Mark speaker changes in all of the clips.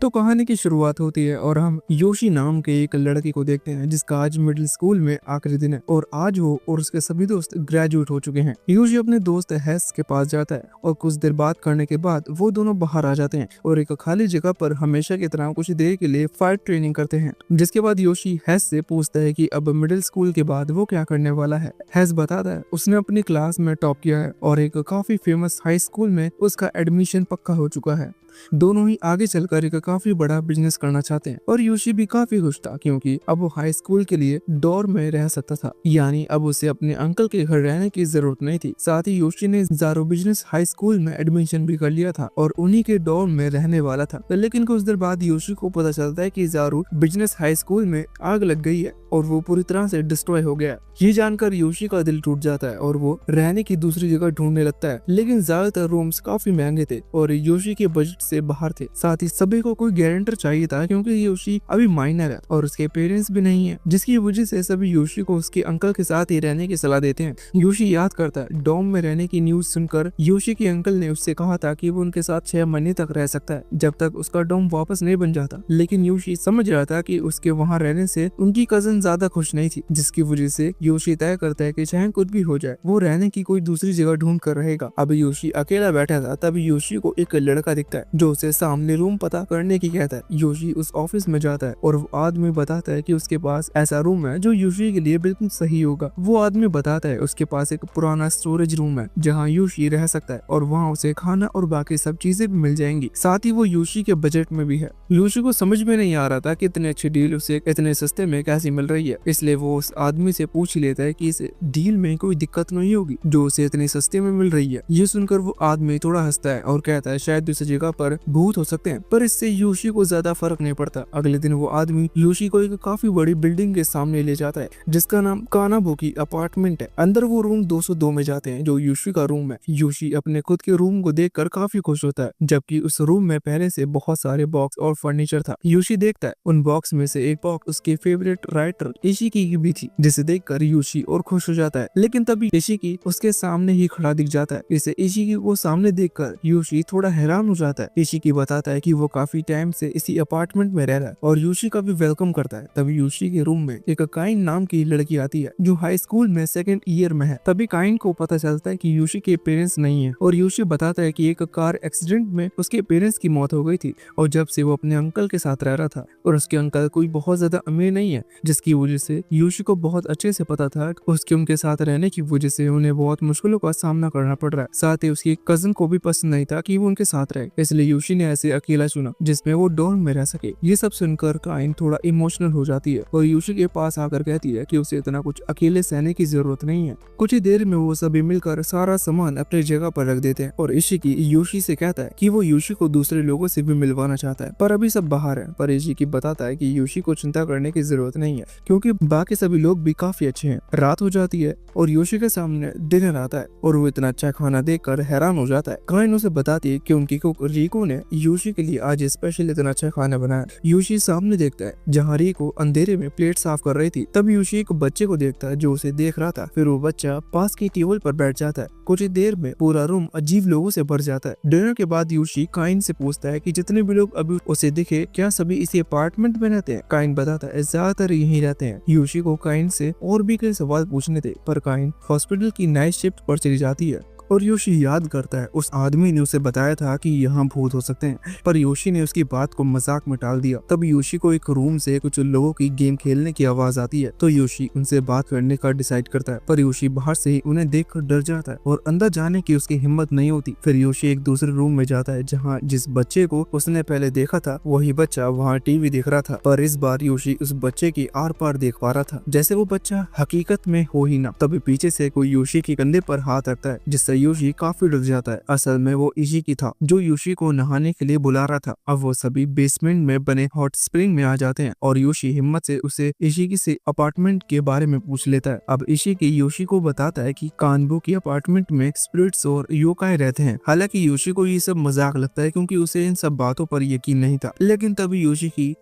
Speaker 1: तो कहानी की शुरुआत होती है और हम योशी नाम के एक लड़के को देखते हैं जिसका आज मिडिल स्कूल में आखिरी दिन है और आज वो और उसके सभी दोस्त ग्रेजुएट हो चुके हैं। योशी अपने दोस्त हेस के पास जाता है और कुछ देर बात करने के बाद वो दोनों बाहर आ जाते हैं और एक खाली जगह पर हमेशा की तरह कुछ देर के लिए फाइट ट्रेनिंग करते हैं। जिसके बाद योशी हेस से पूछता है कि अब मिडिल स्कूल के बाद वो क्या करने वाला है। हेस बताता है उसने अपनी क्लास में टॉप किया है और एक काफी फेमस हाई स्कूल में उसका एडमिशन पक्का हो चुका है। दोनों ही आगे चलकर एक काफी बड़ा बिजनेस करना चाहते हैं और योशी भी काफी खुश था क्योंकि अब वो हाई स्कूल के लिए डॉर्म में रह सकता था, यानी अब उसे अपने अंकल के घर रहने की जरूरत नहीं थी। साथ ही योशी ने ज़ारो बिजनेस हाई स्कूल में एडमिशन भी कर लिया था और उन्हीं के डॉर्म में रहने वाला था। लेकिन कुछ देर बाद योशी को पता चलता है कि ज़ारो बिजनेस हाई स्कूल में आग लग गई है और वो पूरी तरह से डिस्ट्रॉय हो गया। ये जानकर योशी का दिल टूट जाता है और वो रहने की दूसरी जगह ढूंढने लगता है, लेकिन ज्यादातर रूम्स काफी महंगे थे और योशी के बजट से बाहर थे। साथ ही सभी को कोई गारंटर चाहिए था क्योंकि योशी अभी माइनर है और उसके पेरेंट्स भी नहीं है, जिसकी वजह से सभी योशी को उसके अंकल के साथ ही रहने की सलाह देते हैं। योशी याद करता है डॉर्म में रहने की न्यूज सुनकर योशी के अंकल ने उससे कहा था कि वो उनके साथ 6 महीने तक रह सकता है जब तक उसका डॉर्म वापस नहीं बन जाता। लेकिन योशी समझ रहा था कि उसके वहाँ रहने से उनकी कजन ज्यादा खुश नहीं थी, जिसकी वजह से योशी तय करता है कि चाहे कुछ भी हो जाए वो रहने की कोई दूसरी जगह ढूंढ कर रहेगा। अब योशी अकेला बैठा था तभी योशी को एक लड़का दिखता है जो उसे सामने रूम पता करने की कहता है। योशी उस ऑफिस में जाता है और वो आदमी बताता है कि उसके पास ऐसा रूम है जो योशी के लिए बिल्कुल सही होगा। वो आदमी बताता है उसके पास एक पुराना स्टोरेज रूम है जहाँ योशी रह सकता है और वहाँ उसे खाना और बाकी सब चीजें भी मिल जाएंगी। साथ ही वो योशी के बजट में भी है। योशी को समझ में नहीं आ रहा था कि इतनी अच्छी डील उसे इतने सस्ते में कैसी मिल रही है, इसलिए वो उस आदमी से पूछ लेता है कि इस डील में कोई दिक्कत नहीं होगी जो उसे इतनी सस्ते में मिल रही है। ये सुनकर वो आदमी थोड़ा हंसता है और कहता है शायद दूसरी जगह पर भूत हो सकते हैं, पर इससे योशी को ज्यादा फर्क नहीं पड़ता। अगले दिन वो आदमी योशी को एक काफी बड़ी बिल्डिंग के सामने ले जाता है जिसका नाम कानाबुकी अपार्टमेंट है। अंदर वो रूम 202 में जाते हैं जो योशी का रूम है। योशी अपने खुद के रूम को देखकर काफी खुश होता है, जबकि उस रूम में पहले से बहुत सारे बॉक्स और फर्नीचर था। योशी देखता है उन बॉक्स में से एक बॉक्स उसके फेवरेट राइटर इशिकी की भी थी, जिसे देखकर योशी और खुश हो जाता है। लेकिन तभी इशिकी उसके सामने ही खड़ा दिख जाता है। इसे इशिकी को सामने देखकर योशी थोड़ा हैरान हो जाता है। इशिकी बताता है कि वो काफी टाइम से इसी अपार्टमेंट में रह रहा है और योशी का भी वेलकम करता है। तभी योशी के रूम में एक काइन नाम की लड़की आती है जो हाई स्कूल में 2nd ईयर में है। तभी काइन को पता चलता है कि योशी के पेरेंट्स नहीं है और योशी बताता है कि एक कार एक्सीडेंट में उसके पेरेंट्स की मौत हो गई थी और जब से वो अपने अंकल के साथ रह रहा था और उसके अंकल कोई बहुत ज्यादा अमीर नहीं है, जिसकी वजह से योशी को बहुत अच्छे से पता था उसके उनके साथ रहने की वजह से उन्हें बहुत मुश्किलों का सामना करना पड़ रहा है। साथ ही उसकी कजन को भी पसंद नहीं था कि वो उनके साथ रहे, इसलिए योशी ने ऐसे अकेला चुना जिसमें वो डॉर्म में रह सके। ये सब सुनकर काइन थोड़ा इमोशनल हो जाती है और योशी के पास आकर कहती है कि उसे इतना कुछ अकेले सहने की जरूरत नहीं है। कुछ ही देर में वो सभी मिलकर सारा सामान अपनी जगह पर रख देते हैं और इशिकी योशी से कहता है कि वो योशी को दूसरे लोगों से भी मिलवाना चाहता है, पर अभी सब बाहर है। पर इशिकी बताता है कि योशी को चिंता करने की जरूरत नहीं है क्योंकि बाकी सभी लोग भी काफी अच्छे हैं। रात हो जाती है और योशी के सामने डिनर आता है और वो इतना अच्छा खाना देखकर हैरान हो जाता है। काइन उसे बताती है कि उनकी कुक रिको ने योशी के लिए आज स्पेशल इतना अच्छा खाना बनाया। योशी सामने देखता है जहाँ रिको अंधेरे में प्लेट साफ कर रही थी। तब योशी एक बच्चे को देखता है जो उसे देख रहा था। फिर वो बच्चा पास की टेबल पर बैठ जाता है। कुछ ही देर में पूरा रूम अजीब लोगों से भर जाता है। डिनर के बाद योशी काइन से पूछता है कि जितने भी लोग अभी उसे दिखे क्या सभी इसी अपार्टमेंट में रहते हैं। काइन बताता है ज्यादातर यहीं रहते हैं। योशी को काइन से और भी कई सवाल पूछने थे, पर काइन हॉस्पिटल की नाइट शिफ्ट पर चली जाती है और योशी याद करता है उस आदमी ने उसे बताया था कि यहाँ भूत हो सकते हैं, पर योशी ने उसकी बात को मजाक में टाल दिया। तब योशी को एक रूम से कुछ लोगों की गेम खेलने की आवाज आती है तो योशी उनसे बात करने का डिसाइड करता है, पर योशी बाहर से ही उन्हें देखकर डर जाता है और अंदर जाने की उसकी हिम्मत नहीं होती। फिर योशी एक दूसरे रूम में जाता है जहाँ जिस बच्चे को उसने पहले देखा था वही बच्चा वहाँ टीवी देख रहा था, पर इस बार योशी उस बच्चे की आर पार देख पा रहा था जैसे वो बच्चा हकीकत में हो ही ना। तभी पीछे से कोई योशी के कंधे पर हाथ रखता है जिससे योशी काफी डर जाता है। असल में वो इशिकी था जो योशी को नहाने के लिए बुला रहा था। अब वो सभी बेसमेंट में बने हॉट स्प्रिंग में आ जाते हैं और योशी हिम्मत से उसे इशिकी से अपार्टमेंट के बारे में पूछ लेता है। अब इशिकी योशी को बताता है कि कानबुकी अपार्टमेंट में स्पिरिट्स और योकाई रहते हैं। हालांकि योशी को ये सब मजाक लगता है क्योंकि उसे इन सब बातों पर यकीन नहीं था। लेकिन तभी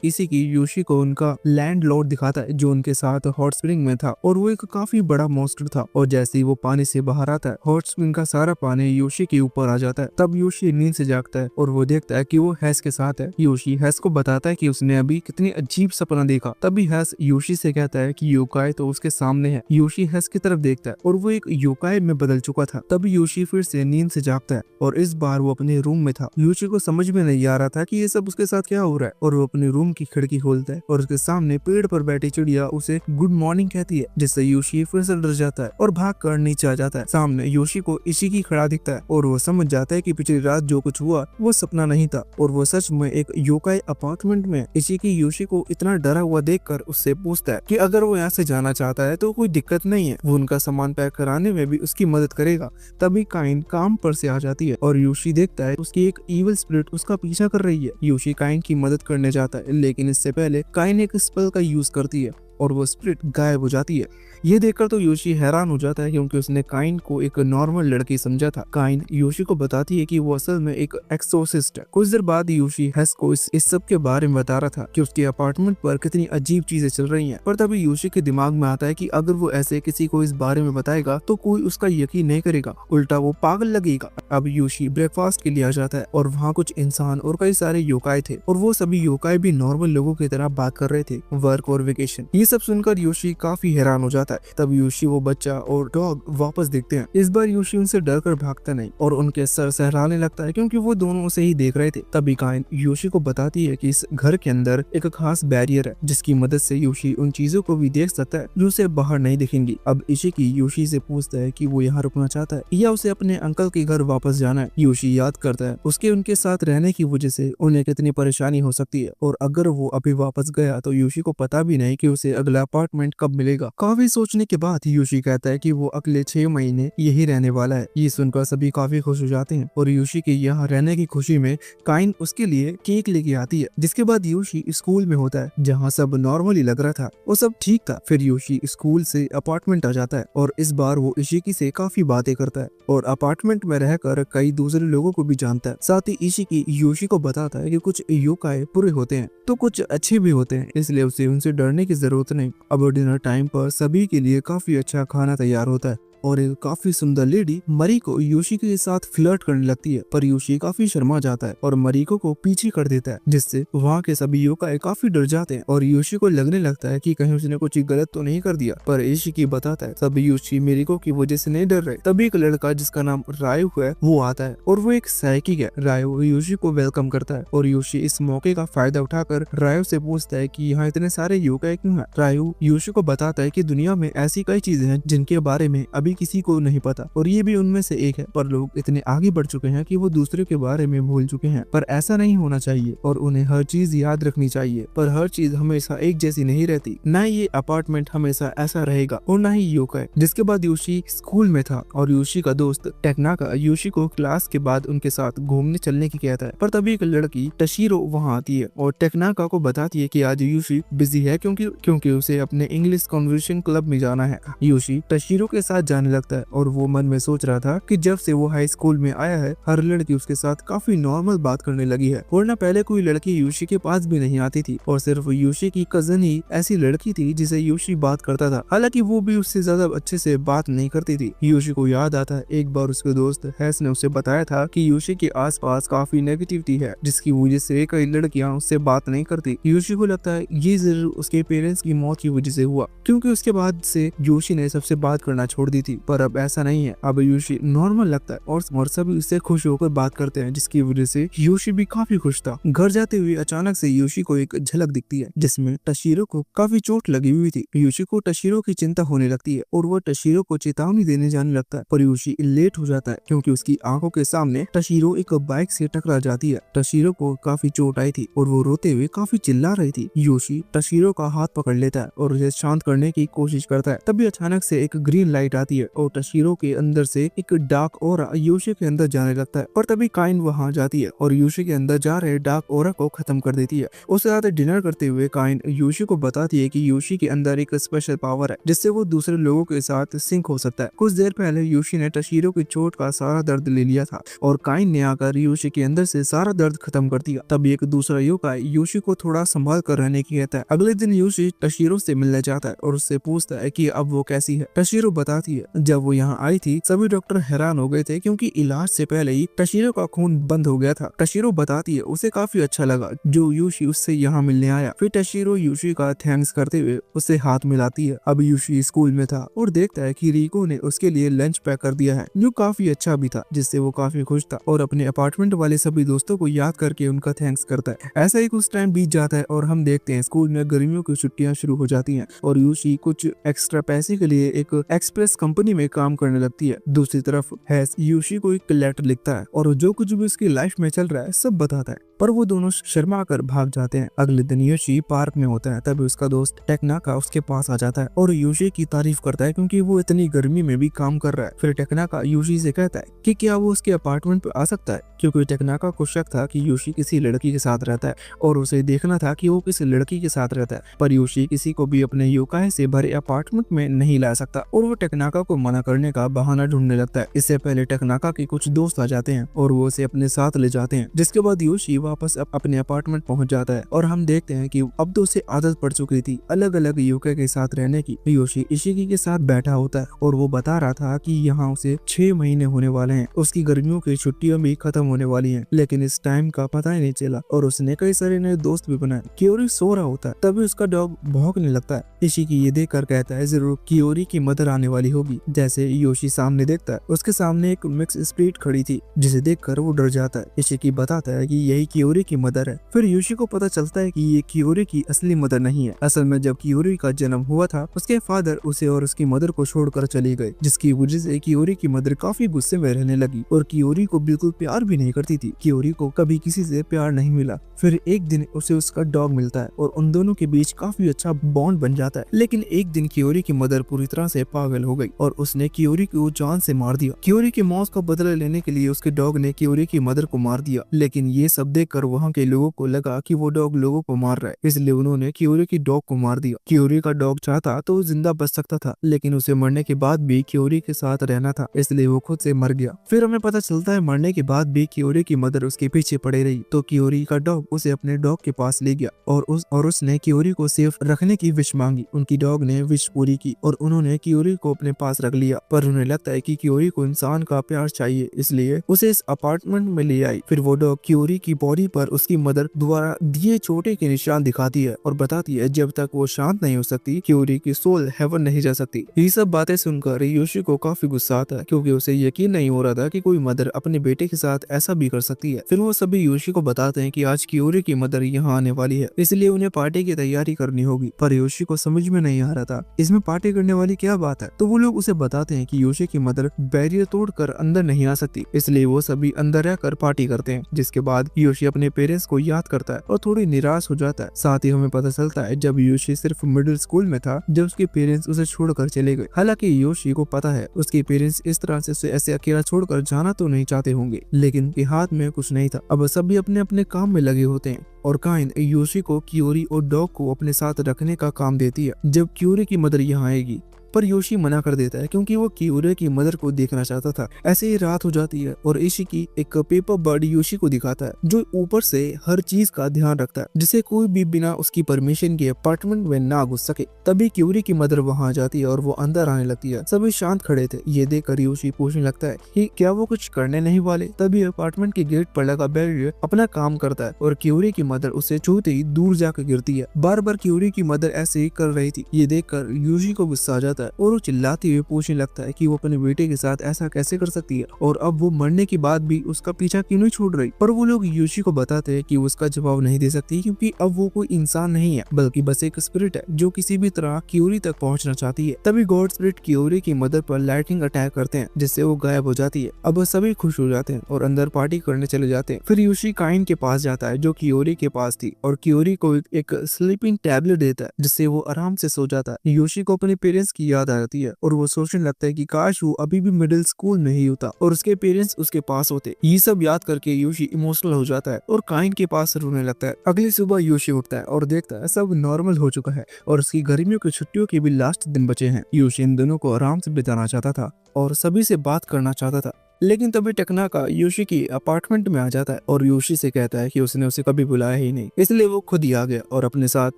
Speaker 1: इशिकी योशी को उनका लैंडलॉर्ड दिखाता है जो उनके साथ हॉट स्प्रिंग में था और वो एक काफी बड़ा मॉन्स्टर था और जैसे ही वो पानी से बाहर आता है हॉट स्प्रिंग का सारा पानी योशी के ऊपर आ जाता है। तब योशी नींद से जागता है और वो देखता है कि वो हैस के साथ है। योशी हैस को बताता है कि उसने अभी कितनी अजीब सपना देखा। तभी हैस योशी से कहता है कि योकाई तो उसके सामने है। योशी हैस की तरफ देखता है और वो एक योकाई में बदल चुका था। तभी योशी फिर से नींद से जागता है और इस बार वो अपने रूम में था। योशी को समझ में नहीं आ रहा था कि ये सब उसके साथ क्या हो रहा है और वो अपने रूम की खिड़की खोलता है और उसके सामने पेड़ पर बैठी चिड़िया उसे गुड मॉर्निंग कहती है, जिससे योशी फिर से डर जाता है और भाग कर नीचे आ जाता है। सामने योशी को इशिकी खड़ा दिखता है और वो समझ जाता है कि पिछली रात जो कुछ हुआ वो सपना नहीं था और वो सच में एक योकाई अपार्टमेंट में। इशिकी योशी को इतना डरा हुआ देखकर उससे पूछता है कि अगर वो यहाँ से जाना चाहता है तो कोई दिक्कत नहीं है, वो उनका सामान पैक कराने में भी उसकी मदद करेगा। तभी काइन काम पर से आ जाती है और योशी देखता है उसकी एक इविल स्पिरिट उसका पीछा कर रही है। योशी काइन की मदद करने जाता है, लेकिन इससे पहले काइन एक स्पेल का यूज करती है और वो स्पिरिट गायब हो जाती है। ये देखकर तो योशी हैरान हो जाता है क्योंकि उसने काइन को एक नॉर्मल लड़की समझा था। काइन योशी को बताती है कि वो असल में एक एक्सोर्सिस्ट है। कुछ देर बाद योशी हैस को इस सब के बारे में बता रहा था कि उसके अपार्टमेंट पर कितनी अजीब चीजें चल रही हैं। पर तभी योशी के दिमाग में आता है कि अगर वो ऐसे किसी को इस बारे में बताएगा तो कोई उसका यकीन नहीं करेगा, उल्टा वो पागल लगेगा। अब योशी ब्रेकफास्ट के लिए आ जाता है और वहाँ कुछ इंसान और कई सारे योकाई थे और वो सभी योकाई भी नॉर्मल लोगों की तरह बात कर रहे थे, वर्क और वेकेशन। ये सब सुनकर योशी काफी हैरान हो जाता है। तब योशी वो बच्चा और डॉग वापस देखते हैं। इस बार योशी उनसे डरकर भागता नहीं और उनके सर सहराने लगता है क्योंकि वो दोनों उसे ही देख रहे थे। तभी काइन योशी को बताती है कि इस घर के अंदर एक खास बैरियर है जिसकी मदद से योशी उन चीजों को भी देख सकता है जो उसे बाहर नहीं दिखेंगी। अब इशिकी योशी से पूछता है कि वो यहाँ रुकना चाहता है या उसे अपने अंकल के घर वापस जाना है। योशी याद करता है उसके उनके साथ रहने की वजह से उन्हें कितनी परेशानी हो सकती है और अगर वो अभी वापस गया तो योशी को पता भी नहीं कि उसे अगला अपार्टमेंट कब मिलेगा। काफी सोचने के बाद योशी कहता है कि वो अगले 6 महीने यही रहने वाला है। ये सुनकर सभी काफी खुश हो जाते हैं और योशी के यहाँ रहने की खुशी में काइन उसके लिए केक लेके आती है। जिसके बाद योशी स्कूल में होता है जहाँ सब नॉर्मली लग रहा था, वो सब ठीक था। फिर योशी स्कूल से अपार्टमेंट आ जाता है और इस बार वो इशिकी से काफी बातें करता है और अपार्टमेंट में रहकर कई दूसरे लोगों को भी जानता है। साथ ही इशिकी योशी को बताता है कि कुछ योकाई बुरे होते हैं तो कुछ अच्छे भी होते हैं, इसलिए उसे उनसे डरने की जरूरत नहीं। अब डिनर टाइम पर सभी के लिए काफी अच्छा खाना तैयार होता है और एक काफी सुंदर लेडी मरीको योशी के साथ फ्लर्ट करने लगती है, पर योशी काफी शर्मा जाता है और मरीको को पीछे कर देता है, जिससे वहाँ के सभी योकाई काफी डर जाते हैं और योशी को लगने लगता है कि कहीं उसने कुछ गलत तो नहीं कर दिया। पर इशिकी बताता है सभी योशी मरीको की वजह से नहीं डर रहे। तभी एक लड़का जिसका नाम रायु है वो आता है और वो एक साइकिक है। रायु योशी को वेलकम करता है और योशी इस मौके का फायदा उठाकर रायु से पूछता है कि यहाँ इतने सारे योकाई क्यों हैं। रायु योशी को बताता है कि दुनिया में ऐसी कई चीजें हैं जिनके बारे में अभी किसी को नहीं पता और ये भी उनमें से एक है, पर लोग इतने आगे बढ़ चुके हैं कि वो दूसरे के बारे में भूल चुके हैं। पर ऐसा नहीं होना चाहिए और उन्हें हर चीज याद रखनी चाहिए, पर हर चीज हमेशा एक जैसी नहीं रहती। न ये अपार्टमेंट हमेशा ऐसा रहेगा और न ही योकाई। जिसके बाद योशी स्कूल में था और योशी का दोस्त टेक्नाका योशी को क्लास के बाद उनके साथ घूमने चलने की कहता है। पर तभी एक लड़की टशीरो वहाँ आती है और टेक्नाका को बताती है कि आज योशी बिजी है क्योंकि उसे अपने इंग्लिश कॉन्वर्सेशन क्लब में जाना है। योशी टशीरो के साथ जाने लगता है और वो मन में सोच रहा था कि जब से वो हाई स्कूल में आया है हर लड़की उसके साथ काफी नॉर्मल बात करने लगी है और न पहले कोई लड़की योशी के पास भी नहीं आती थी और सिर्फ योशी की कजन ही ऐसी लड़की थी जिसे योशी बात करता था। हालांकि वो भी उससे ज्यादा अच्छे से बात नहीं करती थी। योशी को याद आता है एक बार उसके दोस्त हैस ने उसे बताया था कि योशी के आसपास काफी नेगेटिविटी है जिसकी वजह से कई लड़कियां उससे बात नहीं करती। योशी को लगता है ये जरूर उसके पेरेंट्स की मौत की वजह से हुआ, क्योंकि उसके बाद से योशी ने सबसे बात करना छोड़ दी थी। पर अब ऐसा नहीं है, अब योशी नॉर्मल लगता है और सभी उससे खुश होकर बात करते हैं, जिसकी वजह से योशी भी काफी खुश था। घर जाते हुए अचानक से योशी को एक झलक दिखती है जिसमें टशीरो को काफी चोट लगी हुई थी। योशी को टशीरो की चिंता होने लगती है और वो टशीरो को चेतावनी देने जाने लगता है, पर योशी लेट हो जाता है क्योंकि उसकी आंखों के सामने टशीरो एक बाइक से टकरा जाती है। टशीरो को काफी चोट आई थी और वो रोते हुए काफी चिल्ला रही थी। योशी टशीरो का हाथ पकड़ लेता है और उसे शांत करने की कोशिश करता है। तभी अचानक से एक ग्रीन लाइट आती है और टशीरो के अंदर से एक डार्क ऑरा योशी के अंदर जाने लगता है। पर तभी काइन वहां जाती है और योशी के अंदर जा रहे डार्क ऑरा को खत्म कर देती है। उसके साथ डिनर करते हुए काइन योशी को बताती है कि योशी के अंदर एक स्पेशल पावर है जिससे वो दूसरे लोगों के साथ सिंक हो सकता है। कुछ देर पहले योशी ने टशीरो की चोट का सारा दर्द ले लिया था और काइन ने आकर योशी के अंदर से सारा दर्द खत्म कर दिया। तभी एक दूसरा योकाई योशी को थोड़ा संभाल कर रहने की कहता है। अगले दिन योशी टशीरो से मिलने जाता है और उससे पूछता है कि अब वो कैसी है। टशीरो बताती है जब वो यहाँ आई थी सभी डॉक्टर हैरान हो गए थे क्योंकि इलाज से पहले ही टशीरो का खून बंद हो गया था। टशीरो बताती है उसे काफी अच्छा लगा जो यूशी उससे यहाँ मिलने आया। फिर टशीरो यूशी का थैंक्स करते हुए उससे हाथ मिलाती है। अब यूशी स्कूल में था और देखता है कि रिको ने उसके लिए लंच पैक कर दिया है जो काफी अच्छा भी था, जिससे वो काफी खुश था और अपने अपार्टमेंट वाले सभी दोस्तों को याद करके उनका थैंक्स करता है। ऐसा ही कुछ टाइम बीत जाता है और हम देखते हैं स्कूल में गर्मियों की छुट्टियां शुरू हो जाती हैं और यूशी कुछ एक्स्ट्रा पैसे के लिए एक एक्सप्रेस कंपनी में काम करने लगती है। दूसरी तरफ हैस यूशी को एक लेटर लिखता है और जो कुछ भी उसकी लाइफ में चल रहा है सब बताता है, पर वो दोनों शर्मा कर भाग जाते हैं। अगले दिन यूशी पार्क में होता है, तभी उसका दोस्त टेक्नाका उसके पास आ जाता है और यूशी की तारीफ करता है क्योंकि वो इतनी गर्मी में भी काम कर रहा है। फिर टेक्नाका यूशी से कहता है कि क्या वो उसके अपार्टमेंट पे आ सकता है, क्योंकि टेक्नाका को शक था कि यूशी किसी लड़की के साथ रहता है और उसे देखना था कि वो किसी लड़की के साथ रहता है, पर यूशी किसी को भी अपने योकाई से भरे अपार्टमेंट में नहीं ला सकता और वो टेक्नाका को मना करने का बहाना ढूंढने लगता है। इससे पहले टेक्नाका के कुछ दोस्त आ जाते हैं और वो उसे अपने साथ ले जाते हैं, जिसके बाद यूशी वापस अपने अपार्टमेंट पहुंच जाता है और हम देखते हैं कि अब तो उसे आदत पड़ चुकी थी अलग अलग योकाई के साथ रहने की। यूशी इशिकी के साथ बैठा होता है और वो बता रहा था कि यहाँ उसे 6 महीने होने वाले हैं, उसकी गर्मियों की छुट्टियां भी खत्म होने वाली हैं, लेकिन इस टाइम का पता ही नहीं चला और उसने कई सारे नए दोस्त भी बनाए। कियोरी सो रहा होता है, तभी उसका डॉग भौंकने लगता है। इशिकी ये देख कर कहता है जरूर कियोरी की मदर आने वाली होगी। जैसे योशी सामने देखता है उसके सामने एक मिक्स स्प्रिट खड़ी थी जिसे देखकर वो डर जाता है। इशिकी बताता है कि यही कियोरी की मदर है। फिर योशी को पता चलता है कि ये कियोरी की असली मदर नहीं है। असल में जब कियोरी का जन्म हुआ था उसके फादर उसे और उसकी मदर को छोड़कर चले गए, जिसकी वजह से कियोरी की मदर काफी गुस्से में रहने लगी और कियोरी को बिल्कुल प्यार भी नहीं करती थी। कियोरी को कभी किसी से प्यार नहीं मिला। फिर एक दिन उसे उसका डॉग मिलता है और उन दोनों के बीच काफी अच्छा बॉन्ड बन जाता है। लेकिन एक दिन कियोरी की मदर पूरी तरह से पागल हो गई और उसने कियोरी को जान से मार दिया। कियोरी की मौत का बदला लेने के लिए उसके डॉग ने कियोरी की मदर को मार दिया, लेकिन ये सब देखकर वहाँ के लोगों को लगा कि वो डॉग लोगों को मार रहा है, इसलिए उन्होंने कियोरी की डॉग को मार दिया। कियोरी का डॉग चाहता तो जिंदा बच सकता था, लेकिन उसे मरने के बाद भी कियोरी के साथ रहना था, इसलिए वो खुद से मर गया। फिर हमें पता चलता है मरने के बाद भी कियोरी की मदर उसके पीछे पड़े रही, तो कियोरी का डॉग उसे अपने डॉग के पास ले गया और उसने कियोरी को सेफ रखने की विश मांगी। उनकी डॉग ने विश पूरी की और उन्होंने कियोरी को अपने पास रख लिया, पर उन्हें लगता है कि कियोरी को इंसान का प्यार चाहिए, इसलिए उसे इस अपार्टमेंट में ले आई। फिर वो डॉग कियोरी की बॉडी पर उसकी मदर द्वारा दिए चोटे के निशान दिखाती है और बताती है जब तक वो शांत नहीं हो सकती कियोरी की सोल हेवन नहीं जा सकती। ये सब बातें सुनकर योशी को काफी गुस्सा आता है क्योंकि उसे यकीन नहीं हो रहा था कि कोई मदर अपने बेटे के साथ ऐसा भी कर सकती है। फिर वो सभी योशी को बताते हैं कि आज कियोरी की मदर यहाँ आने वाली है, इसलिए उन्हें पार्टी की तैयारी करनी होगी, पर योशी को समझ में नहीं आ रहा था इसमें पार्टी करने वाली क्या बात है। तो वो लोग उसे बताते हैं कि योशी की मदर बैरियर तोड़कर अंदर नहीं आ सकती, इसलिए वो सभी अंदर रहकर पार्टी करते हैं। जिसके बाद योशी अपने पेरेंट्स को याद करता है और थोड़ी निराश हो जाता है। साथ ही हमें पता चलता है जब योशी सिर्फ मिडिल स्कूल में था जब उसके पेरेंट्स उसे छोड़कर चले गए। हालांकि योशी को पता है उसके पेरेंट्स इस तरह से उसे ऐसे अकेला छोड़कर जाना तो नहीं चाहते होंगे, लेकिन उनके हाथ में कुछ नहीं था। अब सभी अपने अपने काम में लगे होते हैं और काइन योशी को कियोरी और डॉग को अपने साथ रखने का काम देती है जब कियोरी की मदर यहाँ आएगी, पर योशी मना कर देता है क्योंकि वो कियोरी की मदर को देखना चाहता था। ऐसे ही रात हो जाती है और इशिकी एक पेपर बर्ड योशी को दिखाता है जो ऊपर से हर चीज का ध्यान रखता है, जिसे कोई भी बिना उसकी परमिशन के अपार्टमेंट में ना घुस सके। तभी कियोरी की मदर वहां आ जाती है और वो अंदर आने लगती है। सभी शांत खड़े थे। ये देखकर योशी पूछने लगता है कि क्या वो कुछ करने नहीं वाले। तभी अपार्टमेंट के गेट पर लगा बैरियर अपना काम करता है और कियोरी की मदर उसे छूते ही दूर जाकर गिरती है। बार बार कियोरी की मदर ऐसे ही कर रही थी। ये देखकर योशी को गुस्सा आ जाता है और वो चिल्लाते हुए पूछने लगता है कि वो अपने बेटे के साथ ऐसा कैसे कर सकती है और अब वो मरने के बाद भी उसका पीछा क्यों नहीं छोड़ रही। पर वो लोग योशी को बताते हैं कि वो उसका जवाब नहीं दे सकती क्योंकि अब वो कोई इंसान नहीं है बल्कि बस एक स्पिरिट है जो किसी भी तरह कियोरी तक पहुंचना चाहती है। तभी गॉड स्पिरिट कियोरी की मदर पर लाइटिंग अटैक करते हैं जिससे वो गायब हो जाती है। अब सभी खुश हो जाते हैं और अंदर पार्टी करने चले जाते हैं। फिर योशी काइन के पास जाता है जो कियोरी के पास थी और कियोरी को एक स्लीपिंग टैबलेट देता है जिससे वो आराम से सो जाता है। योशी को अपने पेरेंट्स की याद आ जाती है और वो सोचने लगता है कि काश वो अभी भी मिडिल स्कूल में ही होता और उसके पेरेंट्स उसके पास होते। ये सब याद करके योशी इमोशनल हो जाता है और काइन के पास रोने लगता है। अगली सुबह योशी उठता है और देखता है सब नॉर्मल हो चुका है और उसकी गर्मियों की छुट्टियों के भी लास्ट दिन बचे हैं। योशी इन दिनों को आराम से बिताना चाहता था और सभी से बात करना चाहता था। लेकिन तभी टकनाका योशी की अपार्टमेंट में आ जाता है और योशी से कहता है कि उसने उसे कभी बुलाया ही नहीं, इसलिए वो खुद ही आ गया और अपने साथ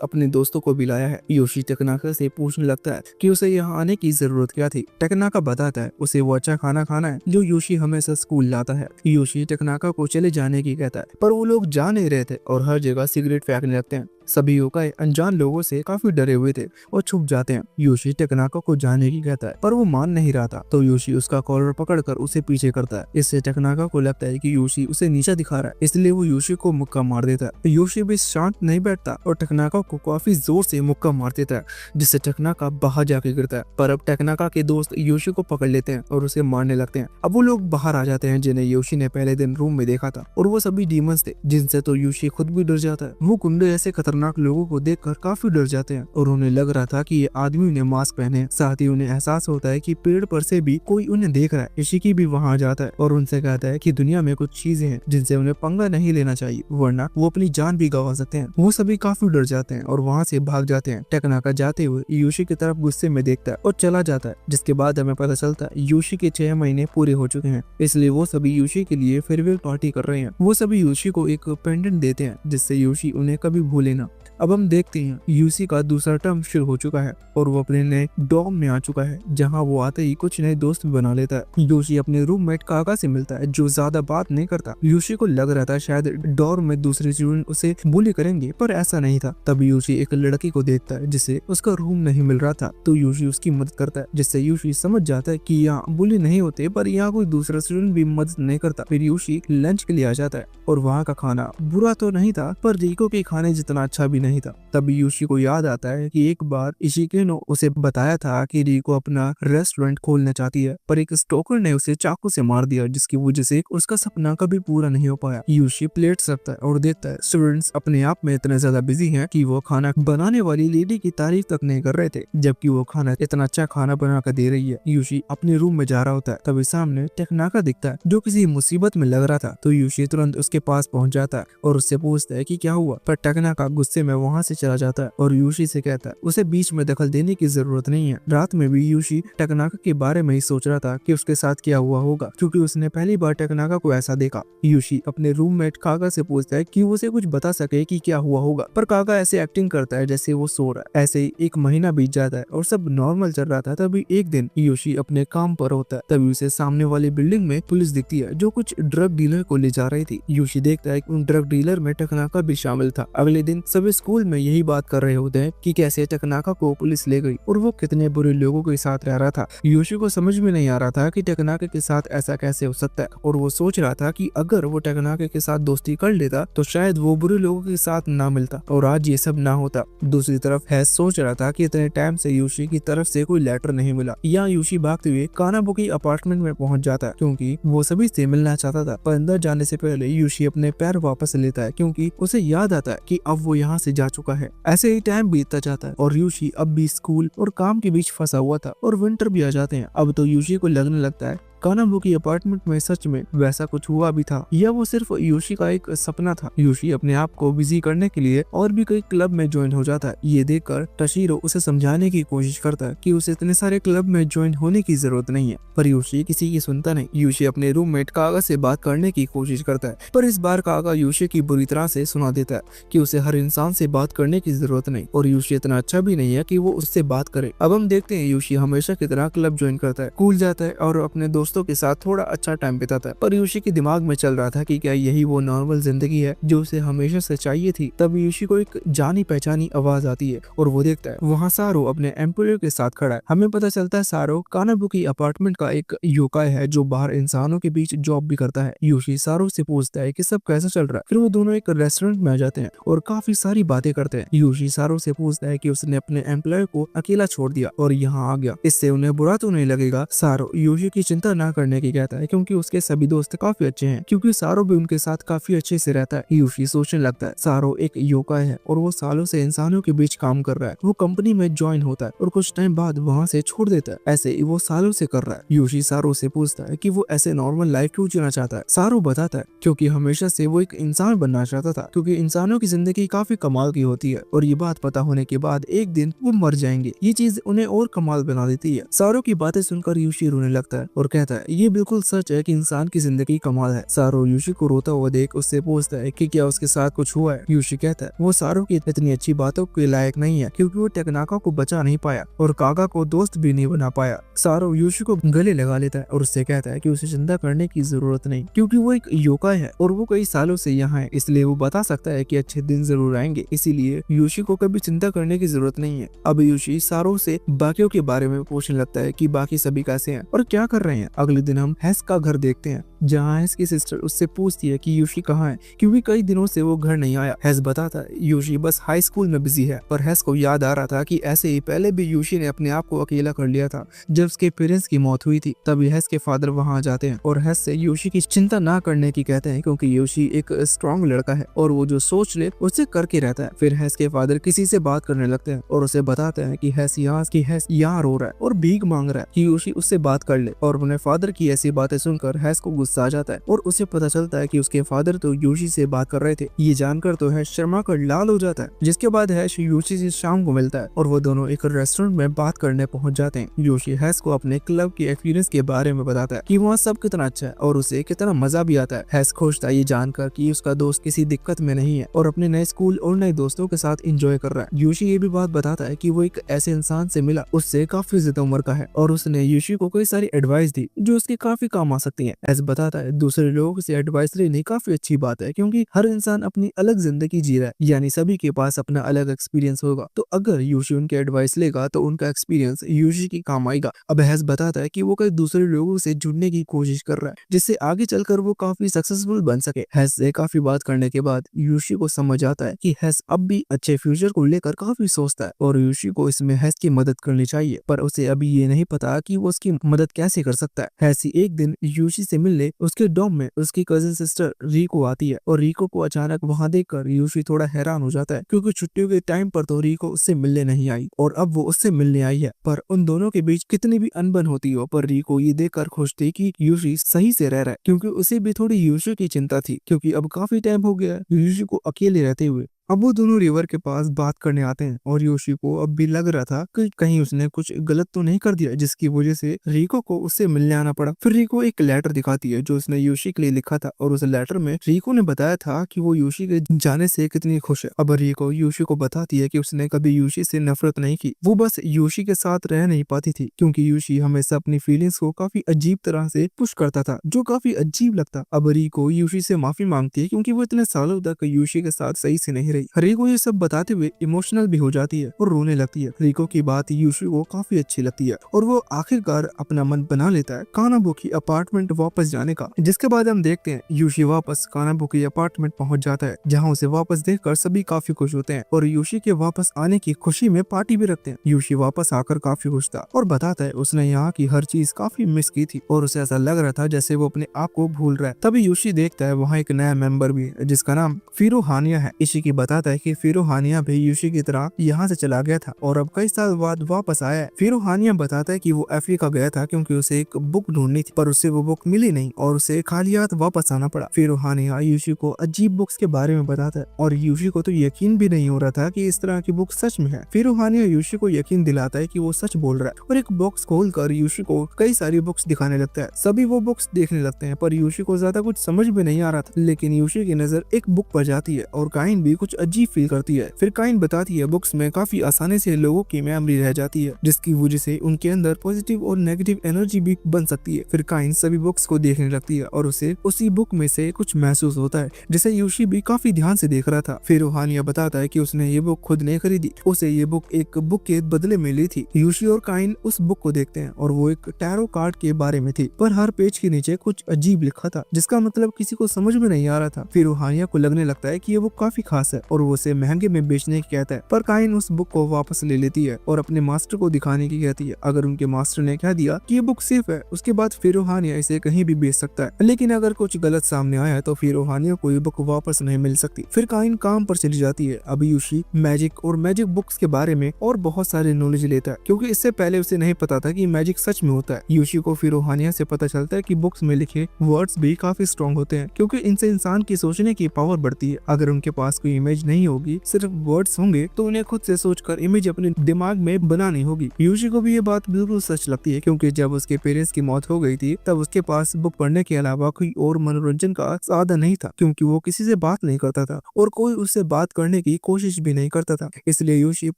Speaker 1: अपने दोस्तों को भी लाया है। योशी टकनाका से पूछने लगता है कि उसे यहाँ आने की जरूरत क्या थी। टकनाका बताता है उसे वो अच्छा खाना खाना है जो योशी हमेशा स्कूल लाता है। योशी टकनाका को चले जाने की कहता है, पर वो लोग जा नहीं रहे थे और हर जगह सिगरेट फेंकने लगते हैं। सभी योकाई अनजान लोगों से काफी डरे हुए थे और छुप जाते हैं। योशी टकनाका को जाने की कहता है, पर वो मान नहीं रहा था, तो योशी उसका कॉलर पकड़कर उसे पीछे करता है। इससे टकनाका को लगता है कि योशी उसे नीचा दिखा रहा है, इसलिए वो योशी को मुक्का मार देता है। योशी भी शांत नहीं बैठता और टकनाका को काफी जोर से मुक्का मार देता है, जिससे टकनाका बाहर जाके गिरता है। पर अब टकनाका के दोस्त योशी को पकड़ लेते हैं और उसे मारने लगते हैं। अब वो लोग बाहर आ जाते हैं जिन्हें योशी ने पहले दिन रूम में देखा था, और वो सभी डीमंस थे, जिनसे तो योशी खुद भी डर जाता है। वो गुंडे ऐसे खतरनाक लोगों को देखकर काफी डर जाते हैं और उन्हें लग रहा था कि ये आदमी ने मास्क पहने हैं। साथ ही उन्हें एहसास होता है कि पेड़ पर से भी कोई उन्हें देख रहा है। इशिकी भी वहां जाता है और उनसे कहता है कि दुनिया में कुछ चीजें हैं जिनसे उन्हें पंगा नहीं लेना चाहिए, वरना वो अपनी जान भी गंवा सकते हैं। वो सभी काफी डर जाते हैं और वहाँ से भाग जाते हैं। टकनाका जाते हुए योशी की तरफ गुस्से में देखता है और चला जाता है, जिसके बाद हमें पता चलता है योशी के 6 महीने पूरे हो चुके हैं, इसलिए वो सभी योशी के लिए फेयरवेल पार्टी कर रहे हैं। वो सभी योशी को एक पेंडेंट देते हैं जिससे योशी उन्हें कभी भूले ना। अब हम देखते हैं यूसी का दूसरा टर्म शुरू हो चुका है और वो अपने नए डॉर्म में आ चुका है, जहां वो आते ही कुछ नए दोस्त भी बना लेता है। योशी अपने रूममेट काका से मिलता है, जो ज्यादा बात नहीं करता। योशी को लग रहा था शायद डॉर्म में दूसरे स्टूडेंट उसे बुली करेंगे, पर ऐसा नहीं था। तभी योशी एक लड़की को देखता है जिसे उसका रूम नहीं मिल रहा था, तो योशी उसकी मदद करता है, जिससे योशी समझ जाता है कि यहाँ बुली नहीं होते, पर यहाँ कोई दूसरा स्टूडेंट भी मदद नहीं करता। फिर योशी लंच के लिए आ जाता है और वहाँ का खाना बुरा तो नहीं था, पर रिको के खाने जितना अच्छा भी नहीं था। तभी योशी को याद आता है कि एक बार इशिके ने उसे बताया था कि रिको अपना रेस्टोरेंट खोलना चाहती है, पर एक स्टोकर ने उसे चाकू से मार दिया, जिसकी वजह से उसका सपना कभी पूरा नहीं हो पाया। योशी प्लेट रखता है और देखता है स्टूडेंट्स अपने आप में इतने ज्यादा बिजी हैं कि वो खाना बनाने वाली लेडी की तारीफ तक नहीं कर रहे थे, जबकि वो खाना इतना अच्छा खाना बना कर दे रही है। योशी अपने रूम में जा रहा होता है, तभी सामने टकनाका दिखता है जो किसी मुसीबत में लग रहा था, तो योशी तुरंत उसके पास पहुंच जाता है और उससे पूछता है कि क्या हुआ, पर टकनाका गुस्से में वहाँ से चला जाता है और योशी से कहता है उसे बीच में दखल देने की जरूरत नहीं है। रात में भी योशी टकनाका के बारे में ही सोच रहा था कि उसके साथ क्या हुआ होगा, क्योंकि उसने पहली बार टकनाका को ऐसा देखा। योशी अपने रूममेट काका से पूछता है कि वो उसे कुछ बता सके कि क्या हुआ होगा, पर काका ऐसे एक्टिंग करता है जैसे वो सो रहा है। ऐसे ही 1 महीना बीत जाता है और सब नॉर्मल चल रहा था। तभी एक दिन योशी अपने काम पर होता है, तभी उसे सामने वाली बिल्डिंग में पुलिस दिखती है जो कुछ ड्रग डीलर को ले जा रही थी। योशी देखता है कि उन ड्रग डीलर में टकनाका भी शामिल था। अगले दिन सभी स्कूल में यही बात कर रहे होते हैं कि कैसे टकनाका को पुलिस ले गई और वो कितने बुरे लोगों के साथ रह रहा था। योशी को समझ में नहीं आ रहा था कि टकनाका के साथ ऐसा कैसे हो सकता है, और वो सोच रहा था कि अगर वो टकनाका के साथ दोस्ती कर लेता तो शायद वो बुरे लोगों के साथ ना मिलता और आज ये सब ना होता। दूसरी तरफ हैस सोच रहा था कि इतने टाइम से योशी की तरफ से कोई लेटर नहीं मिला। यहाँ योशी भागते हुए कानाबुकी अपार्टमेंट में पहुंच जाता है, क्योंकि वो सभी से मिलना चाहता था, पर अंदर जाने से पहले योशी अपने पैर वापस लेता है, क्योंकि उसे याद आता है कि अब वो यहाँ से जा चुका है। ऐसे ही टाइम बीतता जाता है और योशी अब भी स्कूल और काम के बीच फंसा हुआ था और विंटर भी आ जाते हैं। अब तो योशी को लगने लगता है कानाबुकी अपार्टमेंट में सच में वैसा कुछ हुआ भी था या वो सिर्फ योशी का एक सपना था। योशी अपने आप को बिजी करने के लिए और भी कई क्लब में ज्वाइन हो जाता है। ये देखकर टशीरो उसे समझाने की कोशिश करता है कि उसे इतने सारे क्लब में ज्वाइन होने की जरूरत नहीं है, पर योशी किसी की सुनता नहीं। योशी अपने रूममेट कागा से बात करने की कोशिश करता है, पर इस बार कागा योशी की बुरी तरह से सुना देता है कि उसे हर इंसान से बात करने की जरूरत नहीं और योशी इतना अच्छा भी नहीं है कि वो उससे बात करे। अब हम देखते हैं योशी हमेशा की तरह क्लब ज्वाइन करता है, स्कूल जाता है और अपने दोस्तों के साथ थोड़ा अच्छा टाइम बिताता है। पर योशी के दिमाग में चल रहा था कि क्या यही वो नॉर्मल जिंदगी है जो उसे हमेशा से चाहिए थी। तब योशी को एक जानी पहचानी आवाज आती है और वो देखता है वहाँ सारो अपने एम्प्लॉयर के साथ खड़ा है। हमें पता चलता है सारो कानाबुकी अपार्टमेंट का एक योकाई है जो बाहर इंसानों के बीच जॉब भी करता है। योशी सारो से पूछता है कि सब कैसा चल रहा है। फिर वो दोनों एक रेस्टोरेंट में आ जाते हैं और काफी सारी बातें करते हैं। योशी सारो से पूछता है कि उसने अपने एम्प्लॉयर को अकेला छोड़ दिया और यहाँ आ गया, इससे उन्हें बुरा तो नहीं लगेगा। सारो योशी की चिंता ना करने की कहता है, क्योंकि उसके सभी दोस्त काफी अच्छे हैं, क्योंकि सारो भी उनके साथ काफी अच्छे से रहता है। योशी सोचने लगता है सारो एक योकाई है और वो सालों से इंसानों के बीच काम कर रहा है। वो कंपनी में ज्वाइन होता है और कुछ टाइम बाद वहाँ से छोड़ देता है। ऐसे ही वो सालों से कर रहा है। योशी सारो से पूछता है कि वो ऐसे नॉर्मल लाइफ क्यों जीना चाहता है। सारो बताता है क्योंकि हमेशा से वो एक इंसान बनना चाहता था, क्योंकि इंसानों की जिंदगी काफी कमाल की होती है और ये बात पता होने के बाद एक दिन वो मर जाएंगे। ये चीज उन्हें और कमाल बना देती है। सारो की बातें सुनकर योशी रोने लगता है और कहता कहता है ये बिल्कुल सच है कि इंसान की जिंदगी कमाल है। सारो यूशी को रोता हुआ देख उससे पूछता है कि क्या उसके साथ कुछ हुआ है। यूशी कहता है वो सारो की इतनी अच्छी बातों के लायक नहीं है क्योंकि वो टेकनाका को बचा नहीं पाया और कागा को दोस्त भी नहीं बना पाया। सारो यूशी को गले लगा लेता है और उससे कहता है कि उसे चिंता करने की जरूरत नहीं क्योंकि वो एक योकाई है और वो कई सालों से यहाँ है, इसलिए वो बता सकता है कि अच्छे दिन जरूर आएंगे, इसीलिए यूशी को कभी चिंता करने की जरूरत नहीं है। अब यूशी सारो से बाकियों के बारे में पूछने लगता है कि बाकी सभी कैसे हैं और क्या कर रहे हैं। अगले दिन हम हैस का घर देखते हैं जहाँ हैस की सिस्टर उससे पूछती है कि यूशी कहाँ है क्योंकि कई दिनों से वो घर नहीं आया। हैस बताता है यूशी बस हाई स्कूल में बिजी है, पर हैस को याद आ रहा था कि ऐसे ही पहले भी यूशी ने अपने आप को अकेला कर लिया था जब उसके पेरेंट्स की मौत हुई थी। तभी हैस के फादर वहाँ आ जाते हैं और हैस से यूशी की चिंता ना करने की कहते हैं क्योंकि यूशी एक स्ट्रॉन्ग लड़का है और वो जो सोच ले उसे करके रहता है। फिर हैस के फादर किसी से बात करने लगते हैं और उसे बताते हैं कि हैस यहाँ रो रहा है और भीख मांग रहा है कि यूशी उससे बात कर ले। और अपने फादर की ऐसी बातें सुनकर हैस को गुस्सा आ जाता है और उसे पता चलता है कि उसके फादर तो यूशी से बात कर रहे थे। ये जानकर तो हैस शर्मा कर लाल हो जाता है। जिसके बाद हैस यूशी से शाम को मिलता है और वो दोनों एक रेस्टोरेंट में बात करने पहुंच जाते हैं। यूशी हैस को अपने क्लब के एक्सपीरियंस के बारे में बताता है कि वहाँ सब कितना अच्छा है और उसे कितना मजा भी आता है। हैस खुश था ये जानकर कि उसका दोस्त किसी दिक्कत में नहीं है और अपने नए स्कूल और नए दोस्तों के साथ एंजॉय कर रहा है। यूशी ये भी बात बताता है कि वो एक ऐसे इंसान से मिला उससे काफी ज्यादा उम्र का है और उसने यूशी को कई सारी एडवाइस दी जो उसके काफी काम आ सकती है। हैस बताता है दूसरे लोगों से एडवाइस लेनी काफी अच्छी बात है क्योंकि हर इंसान अपनी अलग जिंदगी जी रहा है, यानी सभी के पास अपना अलग एक्सपीरियंस होगा, तो अगर यूशी उनके एडवाइस लेगा तो उनका एक्सपीरियंस यूशी की काम आएगा। अब हैस बताता है कि वो कई दूसरे लोगों से जुड़ने की कोशिश कर रहा है जिससे आगे चलकर वो काफी सक्सेसफुल बन सके। हैस से काफी बात करने के बाद यूशी को समझ आता है कि हैस अब भी अच्छे फ्यूचर को लेकर काफी सोचता है और यूशी को इसमें हैस की मदद करनी चाहिए, पर उसे अभी ये नहीं पता कि वो उसकी मदद कैसे कर सकता है। हैस एक दिन यूशी से मिलने उसके डॉम में उसकी कजिन सिस्टर रीको आती है और रीको को अचानक वहाँ देखकर यूशी थोड़ा हैरान हो जाता है क्योंकि छुट्टियों के टाइम पर तो रीको उससे मिलने नहीं आई और अब वो उससे मिलने आई है। पर उन दोनों के बीच कितनी भी अनबन होती हो पर रीको ये देखकर खुश थी कि यूशी सही से रह रहा है क्योंकि उसे भी थोड़ी यूशी की चिंता थी क्योंकि अब काफी टाइम हो गया यूशी को अकेले रहते हुए। अब वो दोनों रिवर के पास बात करने आते हैं और यूशी को अब भी लग रहा था कि कहीं उसने कुछ गलत तो नहीं कर दिया जिसकी वजह से रीको को उससे मिलने आना पड़ा। फिर रीको एक लेटर दिखाती है जो उसने यूशी के लिए लिखा था और उस लेटर में रीको ने बताया था कि वो यूशी के जाने से कितनी खुश है। अब रीको यूशी को बताती है कि उसने कभी यूशी से नफरत नहीं की, वो बस यूशी के साथ रह नहीं पाती थी क्योंकि यूशी हमेशा अपनी फीलिंग्स को काफी अजीब तरह से पुश करता था जो काफी अजीब लगता। अब रीको यूशी से माफी मांगती है क्योंकि वो इतने सालों तक यूशी के साथ सही से नहीं रही। रीको ये सब बताते हुए इमोशनल भी हो जाती है और रोने लगती है। रीको की बात यूशी को काफी अच्छी लगती है और वो आखिरकार अपना मन बना लेता है कानाबो की अपार्टमेंट वापस जाने का। जिसके बाद हम देखते हैं यूशी वापस कानाबो की अपार्टमेंट पहुंच जाता है जहां उसे वापस देखकर सभी काफी खुश होते हैं और यूशी के वापस आने की खुशी में पार्टी भी रखते हैं। यूशी वापस आकर काफी खुश था और बताता है उसने यहाँ की हर चीज काफी मिस की थी और उसे ऐसा लग रहा था जैसे वो अपने आप को भूल रहा है। तभी यूशी देखता है वहाँ एक नया मेंबर भी है जिसका नाम फिरो हानिया है। इशिकी बताता है कि फिरो हानिया भी यूशी की तरह यहाँ से चला गया था और अब कई साल बाद वापस आया है। फिरो हानिया बताता है कि वो अफ्रीका गया था क्योंकि उसे एक बुक ढूंढनी थी पर उसे वो बुक मिली नहीं और उसे खाली हाथ वापस आना पड़ा। फिरो हानिया यूशी को अजीब बुक्स के बारे में बताता है और यूशी को तो यकीन भी नहीं हो रहा था कि इस तरह की बुक सच में है। फिरो हानिया यूशी को यकीन दिलाता है कि वो सच बोल रहा है और एक बॉक्स खोलकर यूशी को कई सारी बुक्स दिखाने लगता है। सभी वो बुक्स देखने लगते हैं पर यूशी को ज्यादा कुछ समझ में नहीं आ रहा था, लेकिन यूशी की नजर एक बुक पर जाती है और काइन भी कुछ अजीब फील करती है। फिर काइन बताती है बुक्स में काफी आसानी से लोगों की मेमोरी रह जाती है जिसकी वजह से उनके अंदर पॉजिटिव और नेगेटिव एनर्जी भी बन सकती है। फिर काइन सभी बुक्स को देखने लगती है और उसे उसी बुक में से कुछ महसूस होता है जिसे यूशी भी काफी ध्यान से देख रहा था। फिर हानिया बताता है कि उसने ये बुक खुद नहीं खरीदी, उसे ये बुक एक बुक के बदले में ली थी। यूशी और काइन उस बुक को देखते हैं और वो एक टैरो कार्ड के बारे में थी पर हर पेज के नीचे कुछ अजीब लिखा था जिसका मतलब किसी को समझ में नहीं आ रहा था। फिर हानिया को लगने लगता है कि ये बुक काफी खास है और वो उसे महंगे में बेचने की कहता है पर काइन उस बुक को वापस ले लेती है और अपने मास्टर को दिखाने की कहती है। अगर उनके मास्टर ने कह दिया कि ये बुक सेफ है उसके बाद फिरो हानिया इसे कहीं भी बेच सकता है, लेकिन अगर कुछ गलत सामने आया तो फिरो हानिया को ये बुक वापस नहीं मिल सकती। फिर काइन काम पर चली जाती है। अब यूशी मैजिक और मैजिक बुक्स के बारे में और बहुत सारे नॉलेज लेता है क्योंकि इससे पहले उसे नहीं पता था कि मैजिक सच में होता है। यूशी को फिरो हानिया से पता चलता है कि बुक्स में लिखे वर्ड्स भी काफी स्ट्रॉन्ग होते हैं क्योंकि इनसे इंसान की सोचने की पावर बढ़ती है। अगर उनके पास कोई इमेज नहीं होगी, सिर्फ वर्ड्स होंगे, तो उन्हें खुद से सोचकर इमेज अपने दिमाग में बनानी होगी। यूशी को भी ये बात बिल्कुल सच लगती है, क्योंकि जब उसके पेरेंट्स की मौत हो गई थी तब उसके पास बुक पढ़ने के अलावा कोई और मनोरंजन का साधन नहीं था, क्योंकि वो किसी से बात नहीं करता था और कोई उससे बात करने की कोशिश भी नहीं करता था। इसलिए यूशी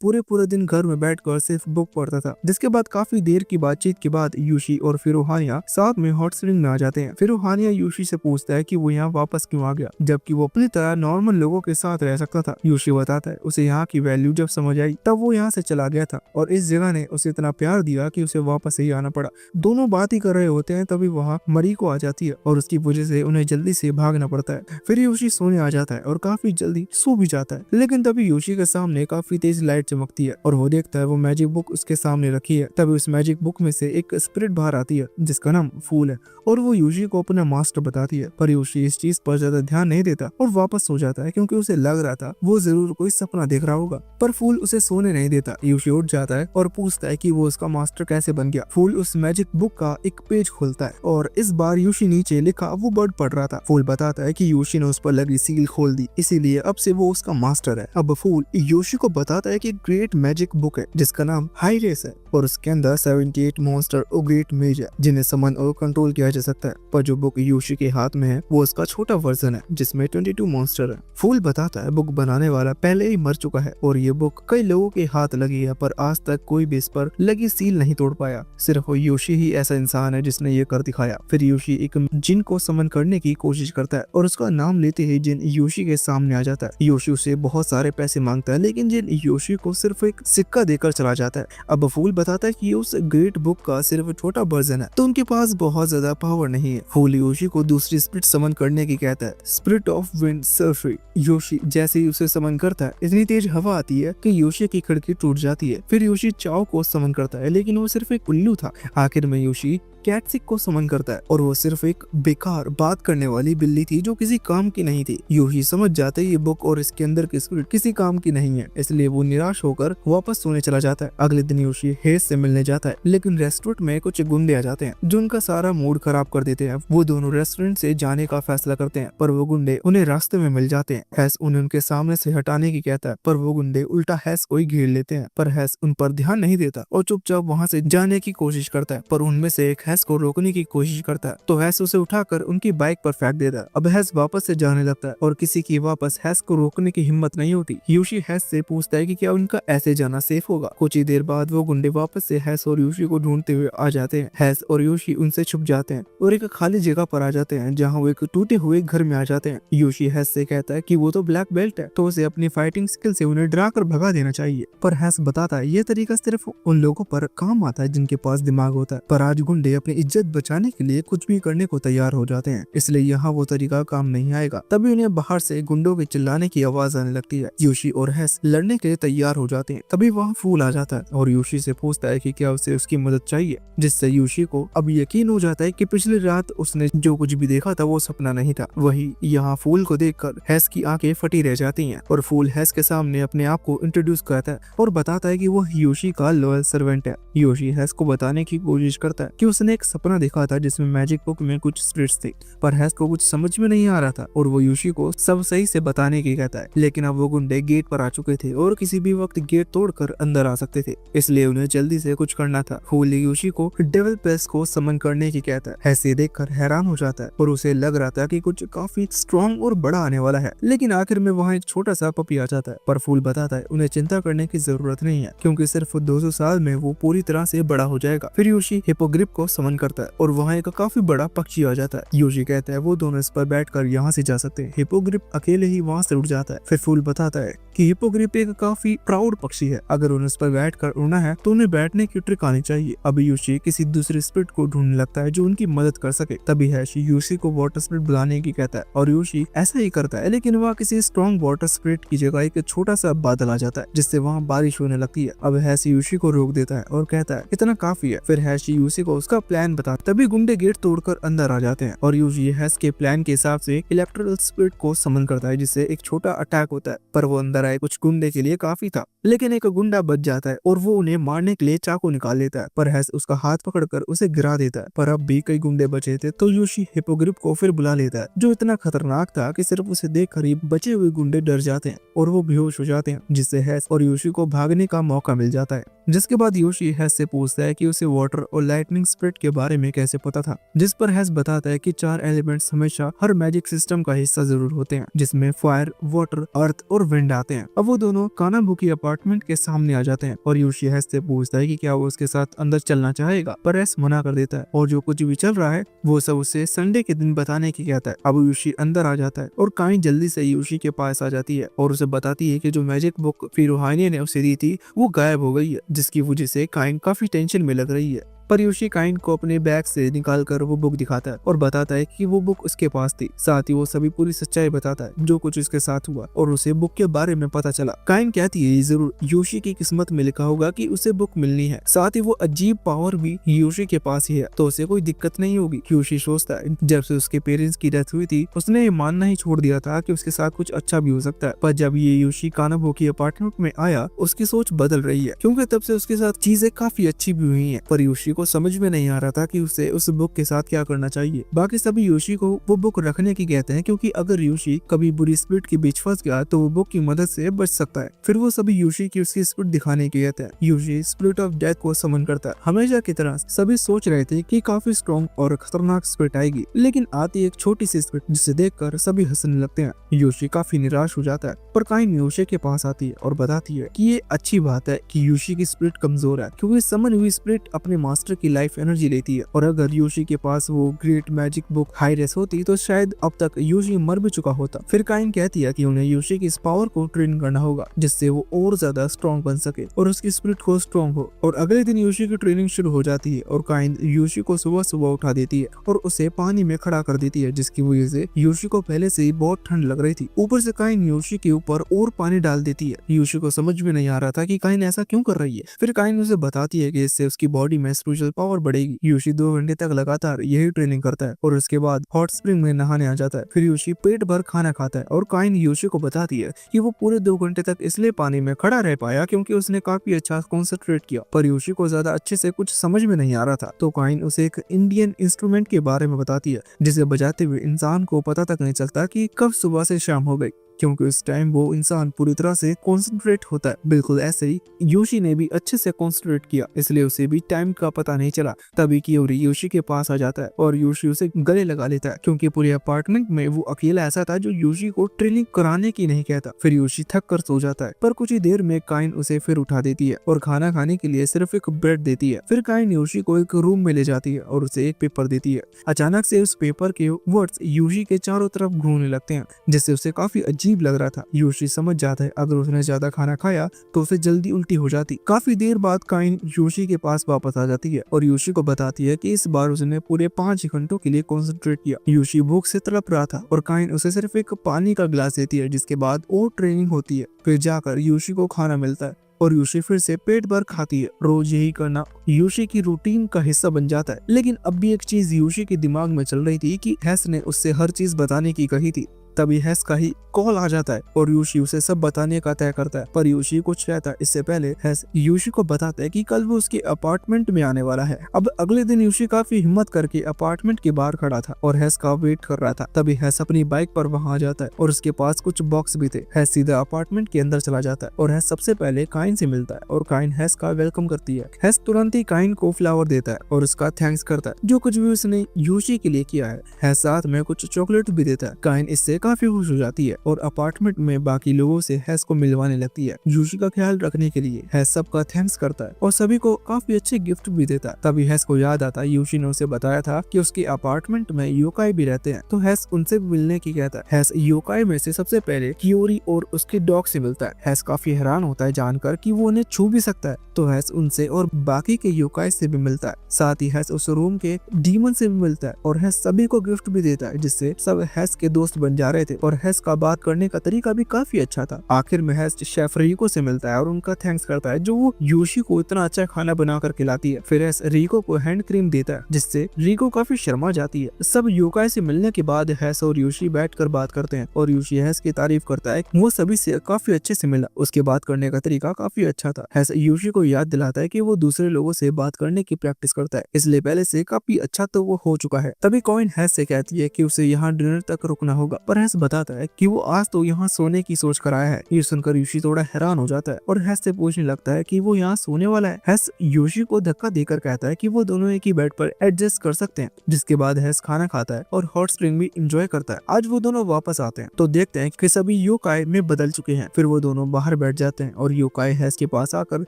Speaker 1: पूरे दिन घर में बैठकर सिर्फ बुक पढ़ता था। जिसके बाद काफी देर की बातचीत के बाद यूशी और फिरोहानिया साथ में हॉट स्प्रिंग में आ जाते हैं। फिरोहानिया यूशी से पूछता है कि वो यहाँ वापस क्यों आ गया, जबकि वो अपनी तरह नॉर्मल लोगों के साथ रह सकता था। यूशी बताता है उसे यहाँ की वैल्यू जब समझ आई तब वो यहाँ से चला गया था और इस जगह ने उसे इतना प्यार दिया कि उसे वापस ही आना पड़ा। दोनों बात ही कर रहे होते हैं तभी वहाँ मरीको आ जाती है और उसकी वजह से उन्हें जल्दी से भागना पड़ता है। फिर यूशी सोने आ जाता है और काफी जल्दी सो भी जाता है, लेकिन तभी यूशी के सामने काफी तेज लाइट चमकती है और वो देखता है वो मैजिक बुक उसके सामने रखी है। तभी उस मैजिक बुक में से एक स्पिरिट बाहर आती है जिसका नाम फूल है और वो यूशी को अपना मास्टर बताती है। पर यूशी इस चीज पर ज्यादा ध्यान नहीं देता और वापस सो जाता है, क्योंकि उसे लग रहा था वो जरूर कोई सपना देख रहा होगा। पर फूल उसे सोने नहीं देता। यूशी उठ जाता है और पूछता है कि वो उसका मास्टर कैसे बन गया। फूल उस मैजिक बुक का एक पेज खोलता है और इस बार यूशी नीचे लिखा वो वर्ड पढ़ रहा था। फूल बताता है कि यूशी ने उस पर लगी सील खोल दी, इसीलिए अब से वो उसका मास्टर है। अब फूल यूशी को बताता है कि ग्रेट मैजिक बुक है जिसका नाम हाई रेस है और उसके अंदर 78 मॉन्स्टर और ग्रेट मेज है जिन्हें समन और कंट्रोल किया जा सकता है। पर जो बुक यूशी के हाथ में है वो उसका छोटा वर्जन है जिसमें 22 मॉन्स्टर है। फूल बताता है बुक बनाने वाला पहले ही मर चुका है और ये बुक कई लोगों के हाथ लगी है, पर आज तक कोई भी इस पर लगी सील नहीं तोड़ पाया। सिर्फ यूशी ही ऐसा इंसान है जिसने ये कर दिखाया। फिर यूशी एक जिन को समन करने की कोशिश करता है और उसका नाम लेते ही जिन यूशी के सामने आ जाता है। यूशी उसे बहुत सारे पैसे मांगता है, लेकिन जिन यूशी को सिर्फ एक सिक्का देकर चला जाता है। अब फूल बताता है कि उस ग्रेट बुक का सिर्फ छोटा वर्जन है, तो उनके पास बहुत ज्यादा पावर नहीं है। फूल यूशी को दूसरी स्पिरिट समन करने की कहता है, स्पिरिट ऑफ विंड सर्फी। यूशी जैसे ही उसे समन करता है इतनी तेज हवा आती है कि यूशी की खिड़की टूट जाती है। फिर यूशी चाओ को समन करता है, लेकिन वो सिर्फ एक उल्लू था। आखिर में यूशी कैटसिक को समन करता है और वो सिर्फ एक बेकार बात करने वाली बिल्ली थी जो किसी काम की नहीं थी। यूही समझ जाते ये बुक और इसके अंदर की स्पिरिट किसी काम की नहीं है, इसलिए वो निराश होकर वापस सोने चला जाता है। अगले दिन यूशी हेस से मिलने जाता है, लेकिन रेस्टोरेंट में कुछ गुंडे आ जाते हैं जो उनका सारा मूड खराब कर देते हैं। वो दोनों रेस्टोरेंट से जाने का फैसला करते हैं, पर वो गुंडे उन्हें रास्ते में मिल जाते हैं। हैस उन्हें उनके सामने से हटाने की कहता है, पर वो गुंडे उल्टा हैस को ही घेर लेते हैं। पर हैस उन पर ध्यान नहीं देता और चुपचाप वहाँ से जाने की कोशिश करता है, पर उनमें से एक हैस को रोकने की कोशिश करता है तो हैस उसे उठाकर उनकी बाइक पर फेंक देता है। अब हैस वापस से जाने लगता है और किसी की वापस हैस को रोकने की हिम्मत नहीं होती। यूशी हैस से पूछता है कि क्या उनका ऐसे जाना सेफ होगा। कुछ ही देर बाद वो गुंडे वापस से हैस और यूशी को ढूंढते हुए आ जाते हैं। हैस और यूशी उनसे छुप जाते हैं और एक खाली जगह पर आ जाते हैं जहाँ वो एक टूटे हुए घर में आ जाते हैं। यूशी हैस से कहता है कि वो तो ब्लैक बेल्ट है, तो उसे अपनी फाइटिंग स्किल से उन्हें डरा कर भगा देना चाहिए। पर हैस बताता है ये तरीका सिर्फ उन लोगों पर काम आता है जिनके पास दिमाग होता है। पर आज गुंडे अपनी इज्जत बचाने के लिए कुछ भी करने को तैयार हो जाते हैं, इसलिए यहाँ वो तरीका काम नहीं आएगा। तभी उन्हें बाहर से गुंडों के चिल्लाने की आवाज आने लगती है। यूशी और हैस लड़ने के लिए तैयार हो जाते हैं। तभी वहाँ फूल आ जाता है और यूशी से पूछता है कि क्या उसे उसकी मदद चाहिए, जिससे यूशी को अब यकीन हो जाता है कि पिछली रात उसने जो कुछ भी देखा था वो सपना नहीं था। वही यहाँ फूल को देखकर हैस की आंखें फटी रह जाती हैं और फूल हैस के सामने अपने आप को इंट्रोड्यूस करता है और बताता है कि वो यूशी का लॉयल सर्वेंट है। यूशी हैस को बताने की कोशिश करता है कि उसने एक सपना देखा था जिसमें मैजिक बुक में कुछ स्पिरिट्स थे, पर हैस को कुछ समझ में नहीं आ रहा था और वो यूशी को सब सही से बताने की कहता है। लेकिन अब वो गुंडे गेट पर आ चुके थे और किसी भी वक्त गेट तोड़कर अंदर आ सकते थे, इसलिए उन्हें जल्दी से कुछ करना था। फूल यूशी को डेविल पेस को समन करने की कहता है। हैस ये देखकर हैरान हो जाता है और उसे लग रहा था कि कुछ काफी स्ट्रॉन्ग और बड़ा आने वाला है, लेकिन आखिर में वहाँ एक छोटा सा पपी आ जाता है। पर फूल बताता है उन्हें चिंता करने की जरूरत नहीं है, क्योंकि सिर्फ 200 साल में वो पूरी तरह से बड़ा हो जाएगा। फिर यूशी हिपोग्रिप को समन करता है और वहाँ एक काफी बड़ा पक्षी आ जाता है। यूशी कहता है वो दोनों इस पर बैठकर यहाँ से जा सकते हैं। हिपोग्रिप अकेले ही वहाँ से उड़ जाता है। फिर फूल बताता है कि हिपोग्रिप एक काफी प्राउड पक्षी है, अगर उन्हें इस पर बैठकर उड़ना है तो उन्हें बैठने की ट्रिक आनी चाहिए। अब यूशी किसी दूसरे स्पिरिट को ढूंढने लगता है जो उनकी मदद कर सके। तभी हैश यूशी को वाटर स्पिरिट बुलाने की कहता है और यूशी ऐसा ही करता है, लेकिन वहाँ किसी स्ट्रॉन्ग वाटर स्पिरिट की जगह एक छोटा सा बादल आ जाता है जिससे वहाँ बारिश होने लगती है। अब हैश यूशी को रोक देता है और कहता है इतना काफी है। फिर हैश यूशी को उसका प्लान बता। तभी गुंडे गेट तोड़कर अंदर आ जाते हैं और यूजी हैस के प्लान के हिसाब से इलेक्ट्रिकल स्पिरिट को समन करता है, जिससे एक छोटा अटैक होता है। पर वो अंदर आए कुछ गुंडे के लिए काफी था, लेकिन एक गुंडा बच जाता है और वो उन्हें मारने के लिए चाकू निकाल लेता है। पर हैस उसका हाथ पकड़कर उसे गिरा देता है। पर अब भी कई गुंडे बचे थे, तो यूशी हिपोग्रिफ को फिर बुला लेता है, जो इतना खतरनाक था कि सिर्फ उसे देखकर ही बचे हुए गुंडे डर जाते हैं और वो बेहोश हो जाते हैं, जिससे हैस और यूशी को भागने का मौका मिल जाता है। जिसके बाद यूशी हैस से पूछता है कि उसे वाटर और लाइटनिंग स्पिरिट के बारे में कैसे पता था, जिस पर हैस बताता है कि 4 एलिमेंट्स हमेशा हर मैजिक सिस्टम का हिस्सा जरूर होते हैं, जिसमें फायर, वाटर, अर्थ और विंड आते हैं। अब वो दोनों कानाबुकी अपार्टमेंट के सामने आ जाते हैं और यूशी हैस से पूछता है कि क्या वो उसके साथ अंदर चलना चाहेगा, पर हैस मना कर देता है और जो कुछ भी चल रहा है वो सब उसे संडे के दिन बताने की कहता है। अब यूशी अंदर आ जाता है और काइन जल्दी से यूशी के पास आ जाती है और उसे बताती है कि जो मैजिक बुक फिरोहानी ने उसे दी थी वो गायब हो गई है, जिसकी वजह से काइन काफी टेंशन में लग रही है। पर यूशी काइन को अपने बैग से निकालकर वो बुक दिखाता है और बताता है कि वो बुक उसके पास थी। साथ ही वो सभी पूरी सच्चाई बताता है जो कुछ उसके साथ हुआ और उसे बुक के बारे में पता चला। काइन कहती है जरूर यूशी की किस्मत में लिखा होगा कि उसे बुक मिलनी है। साथ ही वो अजीब पावर भी यूशी के पास ही है, तो उसे कोई दिक्कत नहीं होगी। यूशी सोचता है जब से उसके पेरेंट्स की डेथ हुई थी उसने ये मानना ही छोड़ दिया था कि उसके साथ कुछ अच्छा भी हो सकता है। पर जब ये यूशी कानाबुकी अपार्टमेंट में आया उसकी सोच बदल रही है, क्योंकि तब से उसके साथ चीजें काफी अच्छी भी हुई हैं। पर यूशी को समझ में नहीं आ रहा था कि उसे उस बुक के साथ क्या करना चाहिए। बाकी सभी यूशी को वो बुक रखने की कहते हैं, क्योंकि अगर यूशी कभी बुरी स्पिरिट के बीच फंस गया तो वो बुक की मदद से बच सकता है। फिर वो सभी यूशी की उसकी स्पिरिट दिखाने की कहते हैं। यूशी स्पिरिट ऑफ डेथ को समन करता है। हमेशा की तरह सभी सोच रहे थे कि काफी स्ट्रॉन्ग और खतरनाक स्पिरिट आएगी, लेकिन आती एक छोटी सी स्पिरिट जिसे देखकर सभी हंसने लगते हैं। यूशी काफी निराश हो जाता है, पर काइन यूशी के पास आती है और बताती है कि ये अच्छी बात है कि यूशी की स्पिरिट कमजोर है, क्योंकि समन हुई स्पिरिट अपने मास्टर की लाइफ एनर्जी लेती है और अगर यूशी के पास वो ग्रेट मैजिक बुक हाइरेस होती तो शायद अब तक यूशी मर भी चुका होता। फिर काइन कहती है कि उन्हें यूशी की इस पावर को ट्रेन करना होगा, जिससे वो और ज्यादा स्ट्रॉन्ग बन सके और उसकी स्पिरिट को स्ट्रॉन्ग हो। और अगले दिन यूशी की ट्रेनिंग शुरू हो जाती है और काइन यूशी को सुबह सुबह उठा देती है और उसे पानी में खड़ा कर देती है, जिसकी वजह से यूशी को पहले से ही बहुत ठंड लग रही थी। ऊपर से काइन यूशी के ऊपर और पानी डाल देती है। यूशी को समझ में नहीं आ रहा था कि काइन ऐसा क्यों कर रही है। फिर काइन उसे बताती है कि इससे उसकी बॉडी में स्पिरिचुअल पावर बढ़ेगी। यूशी 2 घंटे तक लगातार यही ट्रेनिंग करता है और उसके बाद हॉट स्प्रिंग में नहाने आ जाता है। फिर यूशी पेट भर खाना खाता है और काइन यूशी को बताती है कि वो पूरे 2 घंटे तक इसलिए पानी में खड़ा रह पाया क्योंकि उसने काफी अच्छा कॉन्सेंट्रेट किया। पर यूशी को ज्यादा अच्छे से कुछ समझ में नहीं आ रहा था, तो काइन उसे एक इंडियन इंस्ट्रूमेंट के बारे में बताती है, जिसे बजाते हुए इंसान को पता तक नहीं चलता कि कब सुबह से शाम हो गई, क्योंकि उस टाइम वो इंसान पूरी तरह से कॉन्सेंट्रेट होता है। बिल्कुल ऐसे ही यूशी ने भी अच्छे से कॉन्सेंट्रेट किया, इसलिए उसे भी टाइम का पता नहीं चला। तभी कियोरी यूशी के पास आ जाता है और यूशी उसे गले लगा लेता है, क्योंकि पूरे अपार्टमेंट में वो अकेला ऐसा था जो यूशी को ट्रेनिंग कराने की नहीं कहता। फिर यूशी थक कर सो जाता है, पर कुछ ही देर में काइन उसे फिर उठा देती है और खाना खाने के लिए सिर्फ एक ब्रेड देती है। फिर काइन यूशी को एक रूम में ले जाती है और उसे एक पेपर देती है। अचानक से उस पेपर के वर्ड्स यूशी के चारों तरफ घूमने लगते हैं, जिससे उसे काफी अजीब लग रहा था। यूशी समझ जाता है अगर उसने ज्यादा खाना खाया तो उसे जल्दी उल्टी हो जाती। काफी देर बाद काइन यूशी के पास वापस आ जाती है और यूशी को बताती है कि इस बार उसने पूरे 5 घंटों के लिए कॉन्सेंट्रेट किया। यूशी भूख से तड़प रहा था और काइन उसे सिर्फ एक पानी का गिलास देती है, जिसके बाद और ट्रेनिंग होती है। फिर जाकर यूशी को खाना मिलता है और यूशी फिर से पेट भर खाती है। रोज यही करना यूशी की रूटीन का हिस्सा बन जाता है। लेकिन अब भी एक चीज यूशी के दिमाग में चल रही थी कि हैस ने उससे हर चीज बताने की कही थी। तभी हैस का ही कॉल आ जाता है और यूशी उसे सब बताने का तय करता है। पर यूशी कुछ कहता है इससे पहले हैस यूशी को बताता है कि कल वो उसके अपार्टमेंट में आने वाला है। अब अगले दिन यूशी काफी हिम्मत करके अपार्टमेंट के बाहर खड़ा था और हैस का वेट कर रहा था। तभी हैस अपनी बाइक पर वहां आ जाता है और उसके पास कुछ बॉक्स भी थे। हैस सीधा अपार्टमेंट के अंदर चला जाता है और हैस सबसे पहले काइन से मिलता है और काइन हैस का वेलकम करती है। हैस तुरंत ही काइन को फ्लावर देता है और उसका थैंक्स करता है जो कुछ भी उसने यूशी के लिए किया है। हैस साथ में कुछ चॉकलेट भी देता है। काइन इससे काफी खुश हो जाती है और अपार्टमेंट में बाकी लोगों से हैस को मिलवाने लगती है। यूशी का ख्याल रखने के लिए हैस सबका थैंक्स करता है और सभी को काफी अच्छे गिफ्ट भी देता है। तभी हैस को याद आता है यूशी ने उसे बताया था कि उसके अपार्टमेंट में योकाई भी रहते हैं, तो हैस उनसे मिलने की कहता है। हैस योकाई में से सबसे पहले कियोरी और उसके डॉग से मिलता है। हैस काफी हैरान होता है जानकर कि वो उन्हें छू भी सकता है, तो हैस उनसे और बाकी के योकाई से भी मिलता है। साथ ही हैस उस रूम के डीमन से भी मिलता है और हैस सभी को गिफ्ट भी देता है, जिससे सब हैस के दोस्त बन जाते रहे थे और हेस का बात करने का तरीका भी काफी अच्छा था। आखिर में हेस शेफ रिको से मिलता है और उनका थैंक्स करता है जो वो योशी को इतना अच्छा खाना बना कर खिलाती है। फिर हेस रिको को हैंड क्रीम देता है जिससे रिको काफी शर्मा जाती है। सब योकाई से मिलने के बाद हेस और योशी बैठकर बात करते हैं और योशी हेस की तारीफ करता है वो सभी से काफी अच्छे से मिला, उसके बात करने का तरीका काफी अच्छा था। हेस योशी को याद दिलाता है कि वो दूसरे लोगों से बात करने की प्रैक्टिस करता है, इसलिए पहले से काफी अच्छा तो वो हो चुका है। तभी कॉइन हेस से कहती है कि उसे यहाँ डिनर तक रुकना होगा, पर हेस बताता है कि वो आज तो यहाँ सोने की सोच कर आया है। ये सुनकर योशी थोड़ा हैरान हो जाता है और हेस से पूछने लगता है कि वो यहाँ सोने वाला है। हेस योशी को धक्का देकर कहता है कि वो दोनों एक ही बेड पर एडजस्ट कर सकते हैं। जिसके बाद हेस खाना खाता है और हॉट स्प्रिंग भी एंजॉय करता है। आज वो दोनों वापस आते हैं तो देखते हैं कि सभी योकाई में बदल चुके हैं। फिर वो दोनों बाहर बैठ जाते हैं और योकाई हेस के पास आकर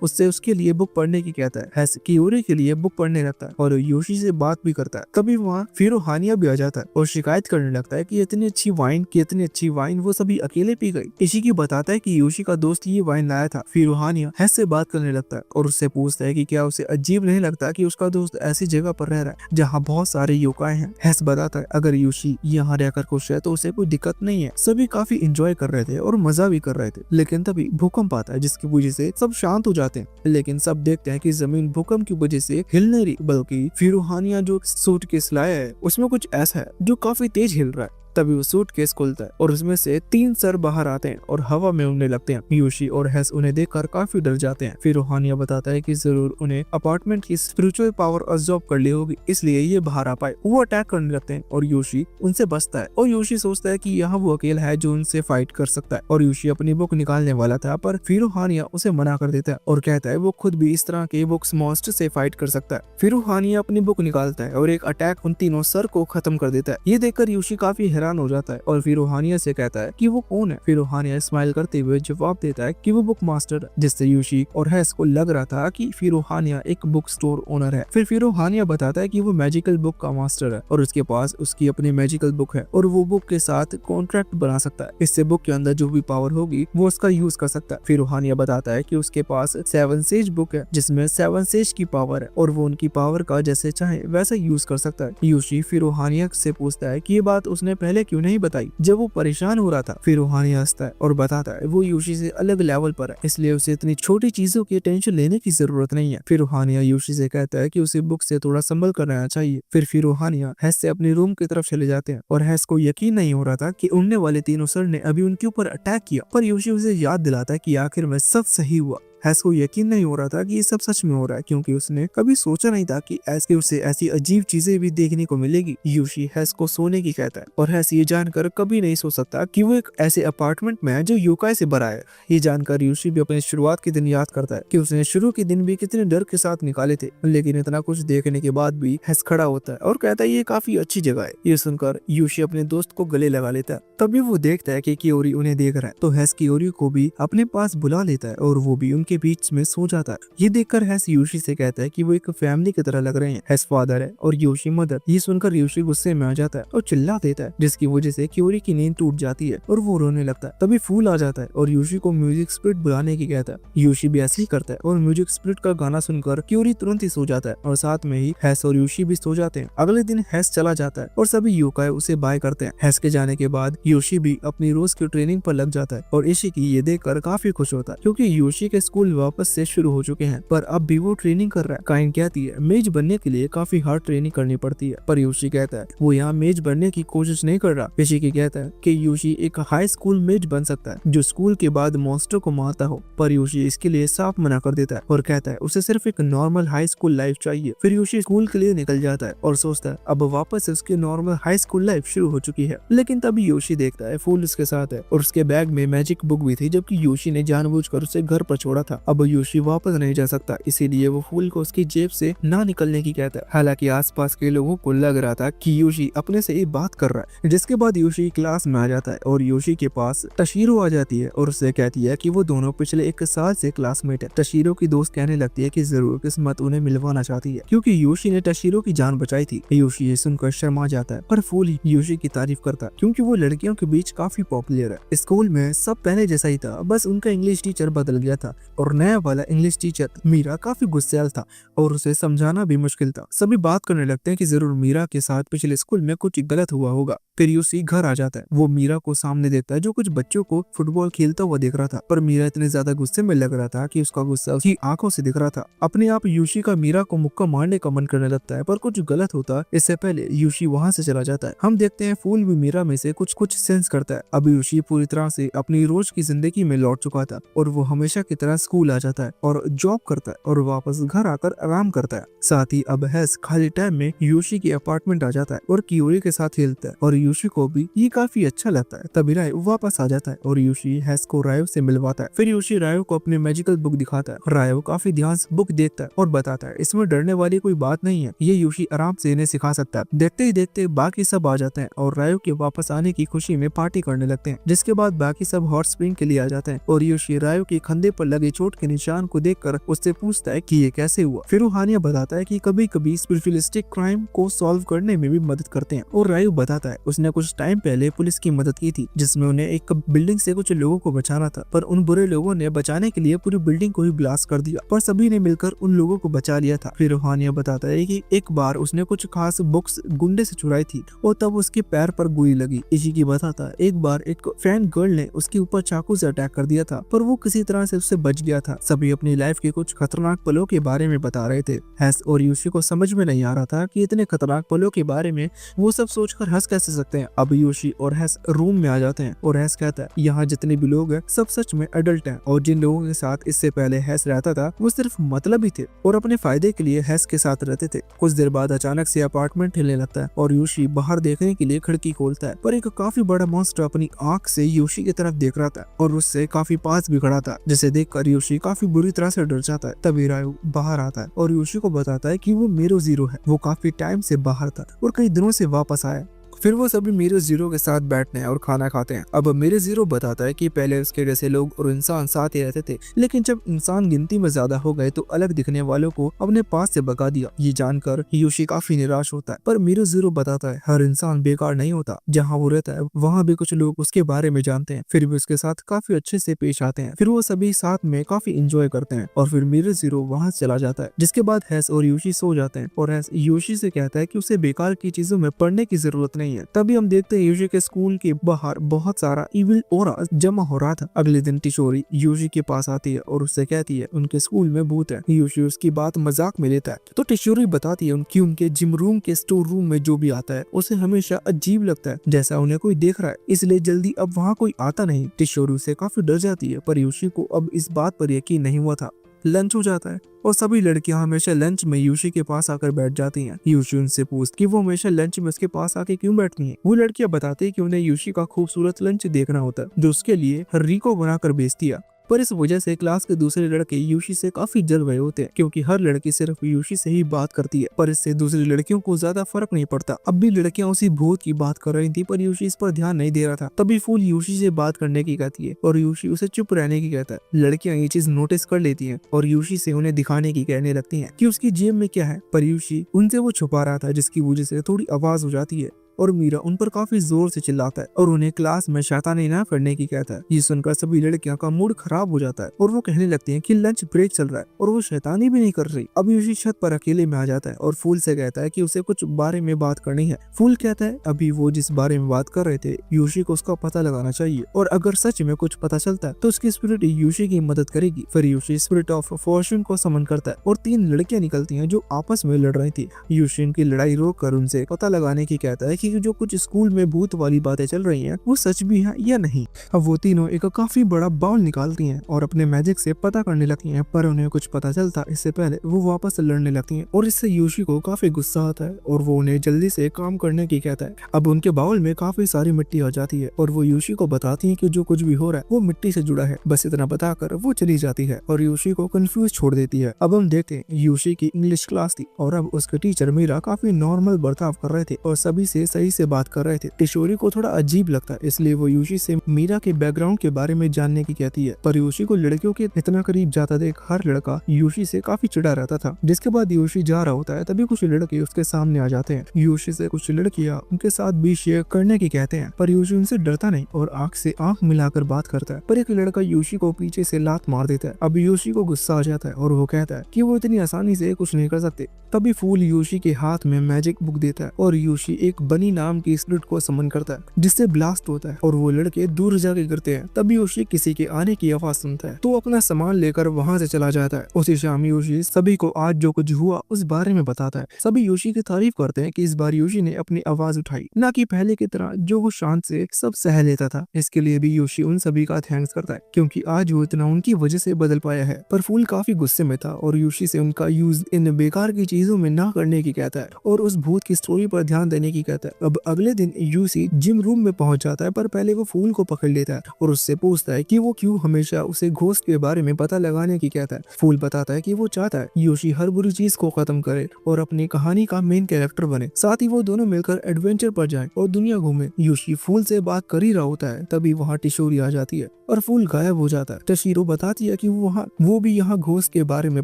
Speaker 1: उससे उसके लिए बुक पढ़ने की कहता है। हेस कियोरी के लिए बुक पढ़ने लगता है और योशी से बात भी करता है। तभी वहाँ फिरो हानिया भी आ जाता है और शिकायत करने लगता है कि इतनी अच्छी वाइन वो सभी अकेले पी गई। इसी की बताता है कि योशी का दोस्त ये वाइन लाया था। फिरो हानिया हेस से बात करने लगता है और उससे पूछता है कि क्या उसे अजीब नहीं लगता कि उसका दोस्त ऐसी जगह पर रह रहा है जहाँ बहुत सारे योकाई हैं। हेस बताता है अगर योशी यहाँ रहकर खुश है तो उसे कोई दिक्कत नहीं है। सभी काफी एंजॉय कर रहे थे और मजा भी कर रहे थे, लेकिन तभी भूकंप आता है जिसकी वजह से सब शांत हो जाते हैं। लेकिन सब देखते हैं कि जमीन भूकंप की वजह से हिल नहीं रही, बल्कि फिरो हानिया जो सूटकेस लाया है उसमें कुछ ऐसा है जो काफी तेज हिल रहा है। तभी वो सूटकेस खुलता है और उसमें से 3 सर बाहर आते हैं और हवा में उड़ने लगते हैं। योशी और हेस उन्हें देखकर काफी डर जाते हैं। फिर रोहानिया बताता है कि जरूर उन्हें अपार्टमेंट की स्पिरिचुअल पावर अब्सॉर्ब कर ली होगी, इसलिए ये बाहर आ पाए। वो अटैक करने लगते हैं और योशी उनसे बचता है और योशी सोचता है कि यहाँ वो अकेला है जो उनसे फाइट कर सकता है। और योशी अपनी बुक निकालने वाला था पर फिर रोहानिया उसे मना कर देता है और कहता है वो खुद भी इस तरह के बुक्स मॉन्स्टर से फाइट कर सकता है। फिर रोहानिया अपनी बुक निकालता है और एक अटैक उन तीनों सर को खत्म कर देता है। ये देखकर योशी काफी हैरान हो जाता है और फिर रोहानिया से कहता है कि वो कौन है। फिर रोहानिया स्माइल करते हुए जवाब देता है कि वो बुक मास्टर है, जिससे योशी और हेस को लग रहा था कि फिर रोहानिया एक बुक स्टोर ओनर है। फिर रोहानिया बताता है कि वो मैजिकल बुक का मास्टर है और उसके पास उसकी अपनी मैजिकल बुक है और वो बुक के साथ कॉन्ट्रैक्ट बना सकता है। इससे बुक के अंदर जो भी पावर होगी वो उसका यूज कर सकता है। फिर रोहानिया बताता है कि उसके पास 7 सेज बुक है जिसमें 7 सेज की पावर है और वो उनकी पावर का जैसे चाहे वैसा यूज कर सकता है। योशी फिर रोहानिया से पूछता है कि ये बात उसने पहले क्यों नहीं बताई जब वो परेशान हो रहा था। फिर रोहानिया हंसता है और बताता है वो योशी से अलग लेवल पर है, इसलिए उसे इतनी छोटी चीजों की टेंशन लेने की जरूरत नहीं है। फिर रोहानिया योशी से कहता है कि उसे बुक से थोड़ा संभल कर रहना चाहिए। फिर रोहानिया हेस से अपने रूम की तरफ चले जाते हैं और हेस को यकीन नहीं हो रहा था कि उड़ने वाले तीनों सर ने अभी उनके ऊपर अटैक किया, पर योशी उसे याद दिलाता है कि आखिर में सब सही हुआ। हेस को यकीन नहीं हो रहा था कि ये सब सच में हो रहा है, क्योंकि उसने कभी सोचा नहीं था कि उसे ऐसी अजीब चीजें भी देखने को मिलेगी। योशी हेस को सोने की कहता है और हेस ये जानकर कभी नहीं सो सकता कि वो एक ऐसे अपार्टमेंट में है जो योकाई से भरा है। ये जानकर योशी भी अपने शुरुआत के दिन याद करता है कि उसने शुरू के दिन भी कितने डर के साथ निकाले थे, लेकिन इतना कुछ देखने के बाद भी हेस खड़ा होता है और कहता है ये काफी अच्छी जगह है। ये सुनकर योशी अपने दोस्त को गले लगा लेता है। तभी वो देखता है कि कियोरी उन्हें देख रहा है तो हेस कियोरी को भी अपने पास बुला लेता है और वो भी के बीच में सो जाता है। ये देखकर हेस योशी से कहता है कि वो एक फैमिली की तरह लग रहे हैं। हेस फादर है और योशी मदर। ये सुनकर योशी गुस्से में आ जाता है और चिल्ला देता है, जिसकी वजह से कियोरी की नींद टूट जाती है और वो रोने लगता है। तभी फूल आ जाता है और योशी को म्यूजिक स्पिरिट बुलाने की कहता है। योशी भी ऐसे ही करता है और म्यूजिक स्पिरिट का गाना सुनकर कियोरी तुरंत ही सो जाता है और साथ में ही हेस और योशी भी सो जाते हैं। अगले दिन हेस चला जाता है और सभी योकाई उसे बाय करते हैं। हेस के जाने के बाद योशी भी अपनी रोज की ट्रेनिंग पर लग जाता है और इशिकी ये देखकर काफी खुश होता है, क्योंकि योशी के स्कूल वापस से शुरू हो चुके हैं, पर अब भी वो ट्रेनिंग कर रहा है। काइन कहती है मेज बनने के लिए काफी हार्ड ट्रेनिंग करनी पड़ती है, पर योशी कहता है वो यहाँ मेज बनने की कोशिश नहीं कर रहा। इशिकी कहता है कि योशी एक हाई स्कूल मेज बन सकता है जो स्कूल के बाद मॉन्स्टर को मारता हो, पर योशी इसके लिए साफ मना कर देता है और कहता है उसे सिर्फ एक नॉर्मल हाई स्कूल लाइफ चाहिए। फिर योशी स्कूल के लिए निकल जाता है और सोचता है अब वापस से उसकी नॉर्मल हाई स्कूल लाइफ शुरू हो चुकी है। लेकिन तभी योशी देखता है फूल उसके साथ है और उसके बैग में मैजिक बुक भी थी, जबकि योशी ने जानबूझकर उसे घर पर छोड़ा था। अब योशी वापस नहीं जा सकता, इसीलिए वो फूल को उसकी जेब से ना निकलने की कहता है। हालांकि आसपास के लोगों को लग रहा था कि योशी अपने से ही बात कर रहा है। जिसके बाद योशी क्लास में आ जाता है और योशी के पास टशीरो आ जाती है और उससे कहती है कि वो दोनों पिछले 1 साल से क्लासमेट है। टशीरो की दोस्त कहने लगती है कि जरूर किस्मत उन्हें मिलवाना चाहती है, क्योंकि योशी ने टशीरो की जान बचाई थी। योशी ये सुनकर शर्मा जाता है, पर फूल योशी की तारीफ करता है क्योंकि वो लड़कियों के बीच काफी पॉपुलर है। स्कूल में सब पहले जैसा ही था, बस उनका इंग्लिश टीचर बदल गया था और नया वाला इंग्लिश टीचर मीरा काफी गुस्सैल था और उसे समझाना भी मुश्किल था। सभी बात करने लगते हैं कि जरूर मीरा के साथ पिछले स्कूल में कुछ गलत हुआ होगा। फिर यूसी घर आ जाता है। वो मीरा को सामने देखता है जो कुछ बच्चों को फुटबॉल खेलता हुआ दिख रहा था, पर मीरा इतने ज्यादा गुस्से में लग रहा था कि उसका गुस्सा उसकी आंखों से दिख रहा था। अपने आप यूशी का मीरा को मुक्का मारने का मन करने लगता है, पर कुछ गलत होता इससे पहले यूशी वहां से चला जाता है। हम देखते हैं फूल भी मीरा में से कुछ सेंस करता है। अब यूशी पूरी तरह से अपनी रोज की जिंदगी में लौट चुका था और वो हमेशा की तरह स्कूल आ जाता है और जॉब करता है और वापस घर आकर आराम करता है। साथ ही अब हैस खाली टाइम में यूशी के अपार्टमेंट आ जाता है और कियोरी के साथ खेलता है और यूशी को भी ये काफी अच्छा लगता है। तभी राय वापस आ जाता है और यूशी हैस को रायो से मिलवाता है। फिर यूशी रायो को अपनी मैजिकल बुक दिखाता है। रायो काफी ध्यान से बुक देखता है और बताता है इसमें डरने वाली कोई बात नहीं है, ये यूशी आराम से इन्हें सिखा सकता है। देखते ही देखते बाकी सब आ जाते हैं और रायो के वापस आने की खुशी में पार्टी करने लगते हैं, जिसके बाद बाकी सब हॉट स्प्रिंग के लिए आ जाते हैं और यूशी रायो के कंधे पर लगे चोट के निशान को देखकर उससे पूछता है कि ये कैसे हुआ। फिर वो हानिया बताता है कि कभी कभी स्पिरिचुअलिस्टिक क्राइम को सॉल्व करने में भी मदद करते हैं और रायो बताता है उसने कुछ टाइम पहले पुलिस की मदद की थी, जिसमें उन्हें एक बिल्डिंग से कुछ लोगों को बचाना था, पर उन बुरे लोगों ने बचाने के लिए पूरी बिल्डिंग को ही ब्लास्ट कर दिया, पर सभी ने मिलकर उन लोगों को बचा लिया था। फिर हानिया बताता है कि एक बार उसने कुछ खास बुक्स गुंडे से चुराई थी और तब उसके पैर पर गोली लगी। इसी की बताता है एक बार एक फैन गर्ल ने उसके ऊपर चाकू से अटैक कर दिया था, पर वो किसी तरह से उससे बच गया था। सभी अपनी लाइफ के कुछ खतरनाक पलों के बारे में बता रहे थे। हैस और यूशी को समझ में नहीं आ रहा था कि इतने खतरनाक पलों के बारे में वो सब सोचकर हंस कैसे सकते हैं। अब यूशी और हैस रूम में आ जाते हैं और हैस कहता है यहाँ जितने भी लोग हैं सब सच में एडल्ट हैं और जिन लोगों के साथ इससे पहले हैस रहता था वो सिर्फ मतलब ही थे और अपने फायदे के लिए हैस के साथ रहते थे। कुछ देर बाद अचानक से अपार्टमेंट हिलने लगता है और यूशी बाहर देखने के लिए खिड़की खोलता है, पर एक काफी बड़ा मॉन्स्टर अपनी आंख से यूशी की तरफ देख रहा था और उससे काफी पास भी खड़ा था, जिसे देखकर यूशी काफी बुरी तरह से डर जाता है। तभी रायो बाहर आता है और यूशी को बताता है कि वो मेरो जीरो है, वो काफी टाइम से बाहर था और कई दिनों से वापस आया। फिर वो सभी मीरो जीरो के साथ बैठते हैं और खाना खाते हैं। अब मेरे जीरो बताता है कि पहले उसके जैसे लोग और इंसान साथ ही रहते थे, लेकिन जब इंसान गिनती में ज्यादा हो गए तो अलग दिखने वालों को अपने पास से भगा दिया। ये जानकर यूशी काफी निराश होता है, पर मीरो जीरो बताता है हर इंसान बेकार नहीं होता, जहाँ वो रहता है वहाँ भी कुछ लोग उसके बारे में जानते हैं, फिर भी उसके साथ काफी अच्छे से पेश आते हैं। फिर वो सभी साथ में काफी इंजॉय करते हैं और फिर मीरो जीरो वहाँ चला जाता है, जिसके बाद हैस और यूशी सो जाते हैं और हैस यूशी से कहता है कि उसे बेकार की चीजों में पढ़ने की जरूरत नहीं है। तभी हम देखते हैं यूशी के स्कूल के बाहर बहुत सारा इविल ऑरा जमा हो रहा था। अगले दिन टिशोरी यूशी के पास आती है और उससे कहती है उनके स्कूल में भूत है। यूशी उसकी बात मजाक में लेता है तो टिशोरी बताती है कि उनके जिम रूम के स्टोर रूम में जो भी आता है उसे हमेशा अजीब लगता है, जैसा उन्हें कोई देख रहा है, इसलिए जल्दी अब वहाँ कोई आता नहीं। टिशोरी से काफी डर जाती है, पर यूशी को अब इस बात पर यकीन नहीं हुआ था। लंच हो जाता है और सभी लड़कियां हमेशा लंच में यूशी के पास आकर बैठ जाती हैं। यूशी उनसे पूछती कि वो हमेशा लंच में उसके पास आके क्यों बैठती हैं। वो लड़कियां बताती है कि उन्हें यूशी का खूबसूरत लंच देखना होता है, जो उसके लिए रिको बनाकर बेचती है। पर इस वजह से क्लास के दूसरे लड़के यूशी से काफी जल रहे होते हैं, क्योंकि हर लड़की सिर्फ यूशी से ही बात करती है, पर इससे दूसरी लड़कियों को ज्यादा फर्क नहीं पड़ता। अब भी लड़कियां उसी भूत की बात कर रही थी, पर यूशी इस पर ध्यान नहीं दे रहा था। तभी फूल यूशी से बात करने की कहती है और यूशी उसे चुप रहने की कहता है। लड़कियां ये चीज नोटिस कर लेती हैं और यूशी से उन्हें दिखाने की कहने लगती हैं कि उसकी जेब में क्या है, पर यूशी उनसे वो छुपा रहा था, जिसकी वजह से थोड़ी आवाज हो जाती है और मीरा उन पर काफी जोर से चिल्लाता है और उन्हें क्लास में शैतानी ना करने की कहता है। ये सुनकर सभी लड़कियों का मूड खराब हो जाता है और वो कहने लगती हैं कि लंच ब्रेक चल रहा है और वो शैतानी भी नहीं कर रही। अब यूशी छत पर अकेले में आ जाता है और फूल से कहता है कि उसे कुछ बारे में बात करनी है। फूल कहता है अभी वो जिस बारे में बात कर रहे थे यूशी को उसका पता लगाना चाहिए और अगर सच में कुछ पता चलता है तो उसकी स्पिरिट यूशी की मदद करेगी। फिर यूशी स्पिरिट ऑफ फॉर्चून को समन करता है और 3 लड़कियां निकलती हैं जो आपस में लड़ रही थी। यूशी इनकी लड़ाई रोक कर उनसे पता लगाने की कहता है कि जो कुछ स्कूल में भूत वाली बातें चल रही हैं वो सच भी है या नहीं। अब वो तीनों एक काफी बड़ा बाउल निकालती हैं और अपने मैजिक से पता करने लगती हैं, पर उन्हें कुछ पता चलता इससे पहले वो वापस लड़ने लगती हैं और इससे यूशी को काफी गुस्सा आता है और वो उन्हें जल्दी से काम करने की कहता है। अब उनके बाउल में काफी सारी मिट्टी आ जाती है और वो यूशी को बताती है कि जो कुछ भी हो रहा है वो मिट्टी से जुड़ा है। बस इतना बताकर वो चली जाती है और यूशी को कंफ्यूज छोड़ देती है। अब हम देखते हैं यूशी की इंग्लिश क्लास थी और अब उसके टीचर मीरा काफी नॉर्मल बर्ताव कर रहे थे और सभी से सही से बात कर रहे थे। टिशोरी को थोड़ा अजीब लगता है, इसलिए वो योशी से मीरा के बैकग्राउंड के बारे में जानने की कहती है। पर योशी को लड़कियों के इतना करीब जाता देख हर लड़का योशी से काफी चिढ़ा रहता था। जिसके बाद योशी जा रहा होता है तभी कुछ लड़के उसके सामने आ जाते हैं। योशी से कुछ लड़कियां उनके साथ भी शेयर करने की कहते हैं, पर योशी उनसे डरता नहीं और आंख से आंख मिलाकर बात करता है। पर एक लड़का योशी को पीछे से लात मार देता है। अब योशी को गुस्सा आ जाता है और वो कहता है कि वो इतनी आसानी से कुछ नहीं कर सकते। तभी फूल योशी के हाथ में मैजिक बुक देता है और योशी एक बनी नाम की स्पिरिट को समन करता है, जिससे ब्लास्ट होता है और वो लड़के दूर जाके गिरते हैं। तभी योशी किसी के आने की आवाज सुनता है तो अपना सामान लेकर वहाँ से चला जाता है। उसी शाम योशी सभी को आज जो कुछ हुआ उस बारे में बताता है। सभी योशी की तारीफ करते हैं कि इस बार योशी ने अपनी आवाज उठाई, न कि पहले की तरह जो वो शांत से सब सह लेता था। इसके लिए भी योशी उन सभी का थैंक्स करता है, क्योंकि आज वो इतना उनकी वजह से बदल पाया है। पर फूल काफी गुस्से में था और योशी से उनका यूज इन बेकार की चीजों में ना करने की कहता है और उस भूत की स्टोरी पर ध्यान देने की कहता है। अब अगले दिन योशी जिम रूम में पहुंच जाता है, पर पहले वो फूल को पकड़ लेता है और उससे पूछता है कि वो क्यों हमेशा उसे घोस्ट के बारे में पता लगाने की कहता है। फूल बताता है कि वो चाहता है योशी हर बुरी चीज को खत्म करे और अपनी कहानी का मेन कैरेक्टर बने। साथ ही वो दोनों मिलकर एडवेंचर पर जाएं और दुनिया घूमे। योशी फूल से बात कर ही रहा होता है तभी वहाँ टिशोरी आ जाती है और फूल गायब हो जाता है। टशीरो बताती है कि वो भी यहाँ घोस्ट के बारे में